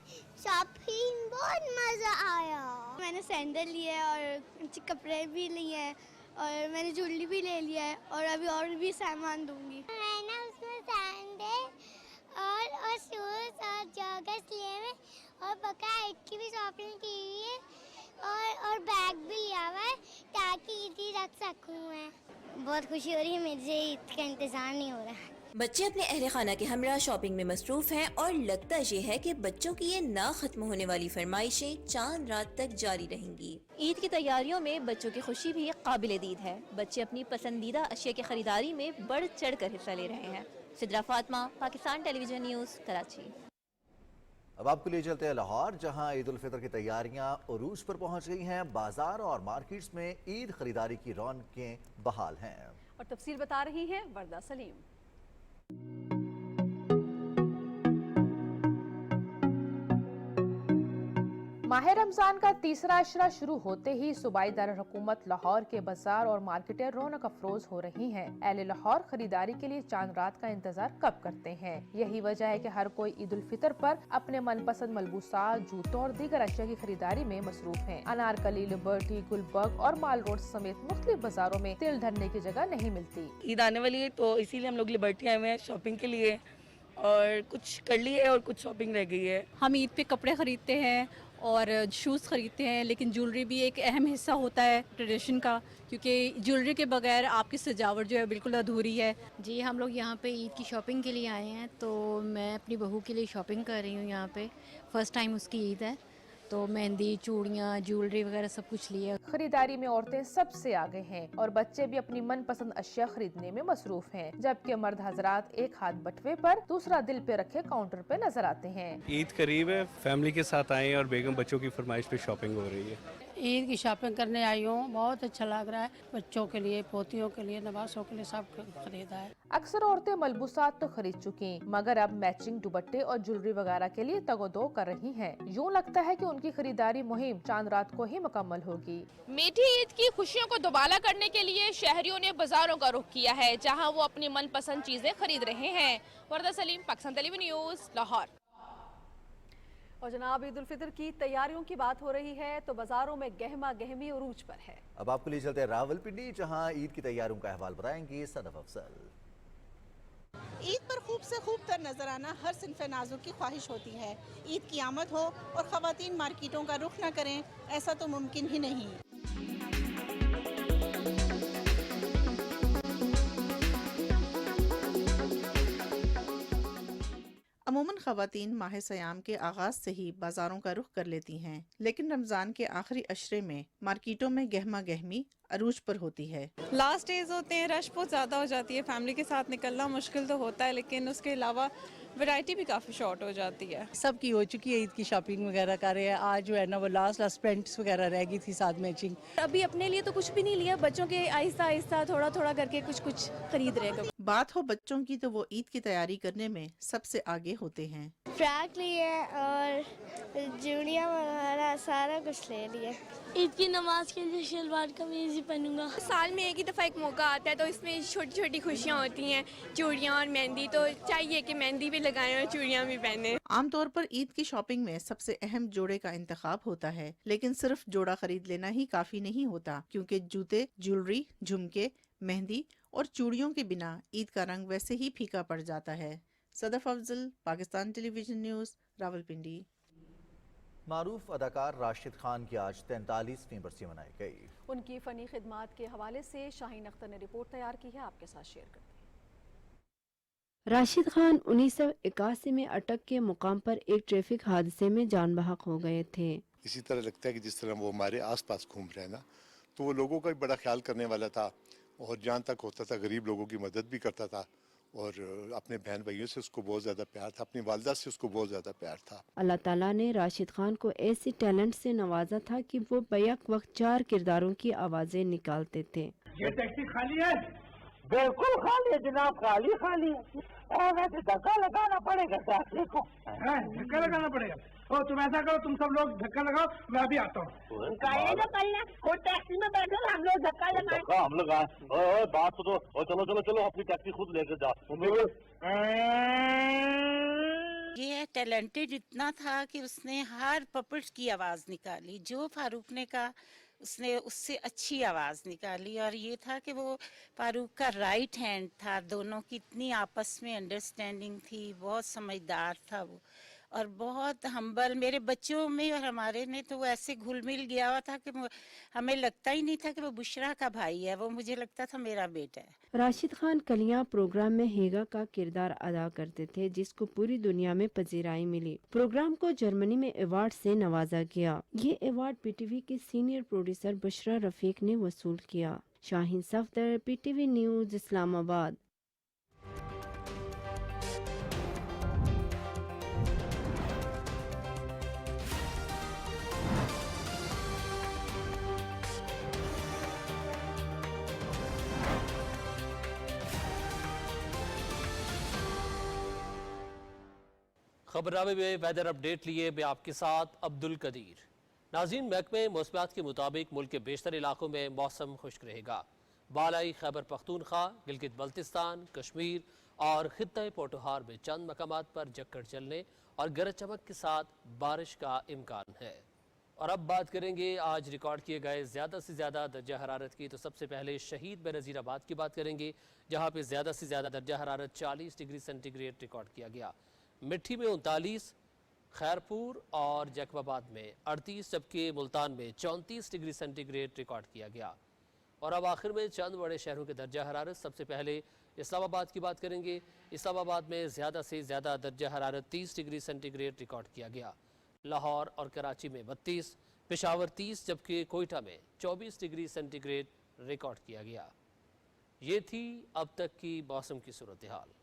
شاپنگ بہت مزہ آیا. میں نے سینڈل لیے اور کپڑے بھی لیے और मैंने ज्वेलरी भी ले लिया है और अभी और भी सामान दूंगी। मैंने उसमें सैंडल और शूज और जॉगर्स लिए हैं और बकाया ईद की भी शॉपिंग की हुई है और बैग भी लिया हुआ है ताकि ईद ही रख सकूँ मैं। बहुत खुशी हो रही है, मुझे ईद का इंतज़ार नहीं हो रहा है। बच्चे अपने अहले खाना के हमरा शॉपिंग में मसरूफ हैं और लगता ये है कि बच्चों की ये ना खत्म होने वाली फरमाइशें चांद रात तक जारी रहेंगी। ईद की तैयारियों में बच्चों की खुशी भी काबिल दीद है। बच्चे अपनी पसंदीदा अशिया की खरीदारी में बढ़ चढ़ कर हिस्सा ले रहे हैं। Sidra Fatima, Pakistan television news, Karachi. अब आपको ले चलते हैं लाहौर, जहां ईद उल फितर की तैयारियां उरूज पर पहुंच गई हैं। बाजार और मार्केट्स में ईद खरीदारी की रौनकें बहाल हैं। और तफसील बता रही हैं वर्दा सलीम। माह रमजान का तीसरा अशरा शुरू होते ही सूबाई दारुल-हुकूमत लाहौर के बाजार और मार्केटें रौनक अफरोज हो रही हैं। अहले लाहौर खरीदारी के लिए चांद रात का इंतजार कब करते हैं। यही वजह है कि हर कोई ईद उल फितर पर अपने मनपसंद मलबूसात, जूतों और दीगर अशिया की खरीदारी में मसरूफ हैं। अनारकली, लिबर्टी, गुलबर्ग और माल रोड समेत मुख्तलिफ बाजारों में तिल धरने की जगह नहीं मिलती। ईद आने वाली है तो इसीलिए हम लोग लिबर्टी आए हुए हैं शॉपिंग के लिए, और कुछ कर ली है और कुछ शॉपिंग रह गई है। हम ईद पे कपड़े खरीदते हैं और शूज़ ख़रीदते हैं, लेकिन ज्वेलरी भी एक अहम हिस्सा होता है ट्रेडिशन का, क्योंकि ज्वेलरी के बगैर आपकी सजावट जो है बिल्कुल अधूरी है। जी, हम लोग यहाँ पे ईद की शॉपिंग के लिए आए हैं, तो मैं अपनी बहू के लिए शॉपिंग कर रही हूँ। यहाँ पे फर्स्ट टाइम उसकी ईद है, तो मेहंदी, चूड़ियाँ, ज्वेलरी वगैरह सब कुछ लिया। खरीदारी में औरतें सबसे आगे हैं और बच्चे भी अपनी मनपसंद अशिया खरीदने में मसरूफ हैं, जबकि मर्द हजरात एक हाथ बटुए पर दूसरा दिल पे रखे काउंटर पे नजर आते हैं। ईद करीब है, फैमिली के साथ आए हैं और बेगम बच्चों की फरमाइश पे शॉपिंग हो रही है। ईद की शॉपिंग करने आई हूँ, बहुत अच्छा लग रहा है। बच्चों के लिए, पोतियों के लिए, नवासों के लिए सब खरीदा है। अक्सर औरतें मलबूसात तो खरीद चुकी, मगर अब मैचिंग दुपट्टे और ज्वेलरी वगैरह के लिए तगोदो कर रही हैं। यूँ लगता है कि उनकी खरीदारी मुहिम चांद रात को ही मुकम्मल होगी। मीठी ईद की खुशियों को दोबारा करने के लिए शहरियों ने बाजारों का रुख किया है, जहाँ वो अपनी मनपसंद चीजें खरीद रहे हैं। वर्दा सलीम, पाकिस्तान टेलीविजन न्यूज़, लाहौर। और जनाब, ईद उल फितर की तैयारियों की बात हो रही है तो बाजारों में गहमा गहमी उरूज पर है। अब आपको ले चलते हैं रावलपिंडी, जहां ईद की तैयारियों का अहवाल बताएंगे सदफ अफजल। ईद पर खूब से खूब तर नजर आना हर सिनफ नाजुक की ख्वाहिश होती है। ईद की आमद हो और खवातीन मार्केटों का रुख न करें, ऐसा तो मुमकिन ही नहीं। अमूमन ख़वातीन माह सयाम के आगाज़ से ही बाज़ारों का रुख कर लेती हैं, लेकिन रमज़ान के आखिरी अशरे में मार्केटों में गहमा गहमी अरूज पर होती है। लास्ट डेज होते हैं, रश बहुत ज़्यादा हो जाती है, फैमिली के साथ निकलना मुश्किल तो होता है, लेकिन उसके अलावा वैरायटी भी काफ़ी शॉर्ट हो जाती है। सबकी हो चुकी है ईद की शॉपिंग वगैरह कर रहे हैं। आज जो है ना वो लास्ट पेंट्स वगैरह रह गई थी साथ मैचिंग। अभी अपने लिए तो कुछ भी नहीं लिया, बच्चों के आहिस्ता आहिस्ता थोड़ा थोड़ा करके कुछ कुछ खरीद रहे। बात हो बच्चों की तो वो ईद की तैयारी करने में सबसे आगे होते हैं। फ्रॉक लिए और चूड़ियाँ वगैरह सारा कुछ ले लिया। ईद की नमाज के लिए शलवार कमीज ही पहनूंगा। साल में एक ही दफ़ा एक मौका आता है, तो इसमें छोटी छोटी खुशियाँ होती हैं। चूड़ियाँ और मेहंदी, तो चाहिए कि मेहंदी भी लगाएं और चूड़ियाँ भी पहने। आमतौर पर ईद की शॉपिंग में सबसे अहम जोड़े का इंतखाब होता है, लेकिन सिर्फ जोड़ा खरीद लेना ही काफी नहीं होता, क्योंकि जूते, ज्वेलरी, झुमके, मेहंदी और चूड़ियों के बिना ईद का रंग वैसे ही फीका पड़ जाता है। Sadaf Afzal, Pakistan television news, Rawalpindi. मारूफ अदाकार राशिद खान की आज 43वीं बरसी मनाई गई। उनकी फ़नी खिदमात के हवाले से शाहीन अख्तर ने रिपोर्ट तैयार की है, आपके साथ शेयर करते हैं। राशिद खान 1981 में अटक के मुकाम पर एक ट्रैफिक हादसे में जान बहक हो गए थे। इसी तरह लगता है कि जिस तरह वो हमारे आसपास घूम रहे हैं ना, तो वो लोगों का भी बड़ा ख्याल करने वाला था और जहाँ तक होता था गरीब लोगों की मदद भी करता था और अपने बहन भाइयों से उसको बहुत ज़्यादा प्यार था, अपनी वालदा से उसको बहुत ज़्यादा प्यार था। अल्लाह ताला ने राशिद खान को ऐसे टैलेंट से नवाजा था कि वो बैक वक्त 4 किरदारों की आवाज़ें निकालते थे। ये टैक्सी खाली है? बिल्कुल खाली है जनाब, खाली और वैसे धक्का लगाना पड़ेगा टैक्सी को। धक्का लगाना पड़ेगा? और तुम ऐसा करो, तुम सब लोग धक्का लगाओ, मैं अभी आता हूँ। टैक्सी में बैठे हम लोग धक्का लगाए। हम लोग बात तो चलो अपनी टैक्सी खुद लेकर जा। ये टैलेंटेड इतना था कि उसने हर पपेट की आवाज़ निकाली, जो फारूक ने कहा उसने उससे अच्छी आवाज़ निकाली। और ये था कि वो फारूक का राइट हैंड था, दोनों की इतनी आपस में अंडरस्टैंडिंग थी, बहुत समझदार था वो और बहुत हम्बल। मेरे बच्चों में और हमारे में तो वो ऐसे घुल मिल गया हुआ था कि हमें लगता ही नहीं था कि वो बुशरा का भाई है, वो मुझे लगता था मेरा बेटा है। राशिद खान कलियां प्रोग्राम में हेगा का किरदार अदा करते थे, जिसको पूरी दुनिया में पजीराई मिली। प्रोग्राम को जर्मनी में अवार्ड से नवाजा गया। ये अवार्ड पीटीवी के सीनियर प्रोड्यूसर बुशरा रफीक ने वसूल किया। Shaheen Safdar, PTV news, Islamabad. खबरनामे में वेदर अपडेट लिए मैं आपके साथ अब्दुल कदीर। नाज़रीन, महकमे मौसमियात के मुताबिक मुल्क के बेशतर इलाकों में मौसम खुश्क रहेगा। बालाई खैबर पख्तूनख्वा, गिलगित बल्तिस्तान, कश्मीर और खित्ता पोटोहार में चंद मकामात पर जक्कड़ चलने और गरज चमक के साथ बारिश का इम्कान है। और अब बात करेंगे आज रिकॉर्ड किए गए ज़्यादा से ज़्यादा दर्जा हरारत की। तो सबसे पहले शहीद बेनज़ीराबाद की बात करेंगे, जहाँ पे ज़्यादा से ज़्यादा दर्जा हरारत 40 डिग्री सेंटीग्रेड रिकॉर्ड किया गया। मिट्टी में 39, खैरपुर और जैकबाबाद में 38, जबकि मुल्तान में 34 डिग्री सेंटीग्रेड रिकॉर्ड किया गया। और अब आखिर में चंद बड़े शहरों के दर्जा हरारत। सबसे पहले इस्लामाबाद की बात करेंगे। इस्लामाबाद में ज़्यादा से ज़्यादा दर्जा हरारत 30 डिग्री सेंटीग्रेड रिकॉर्ड किया गया। लाहौर और कराची में 32, पेशावर 30, जबकि कोयटा में 24 डिग्री सेंटीग्रेड रिकॉर्ड किया गया। ये थी अब तक की मौसम की सूरत हाल।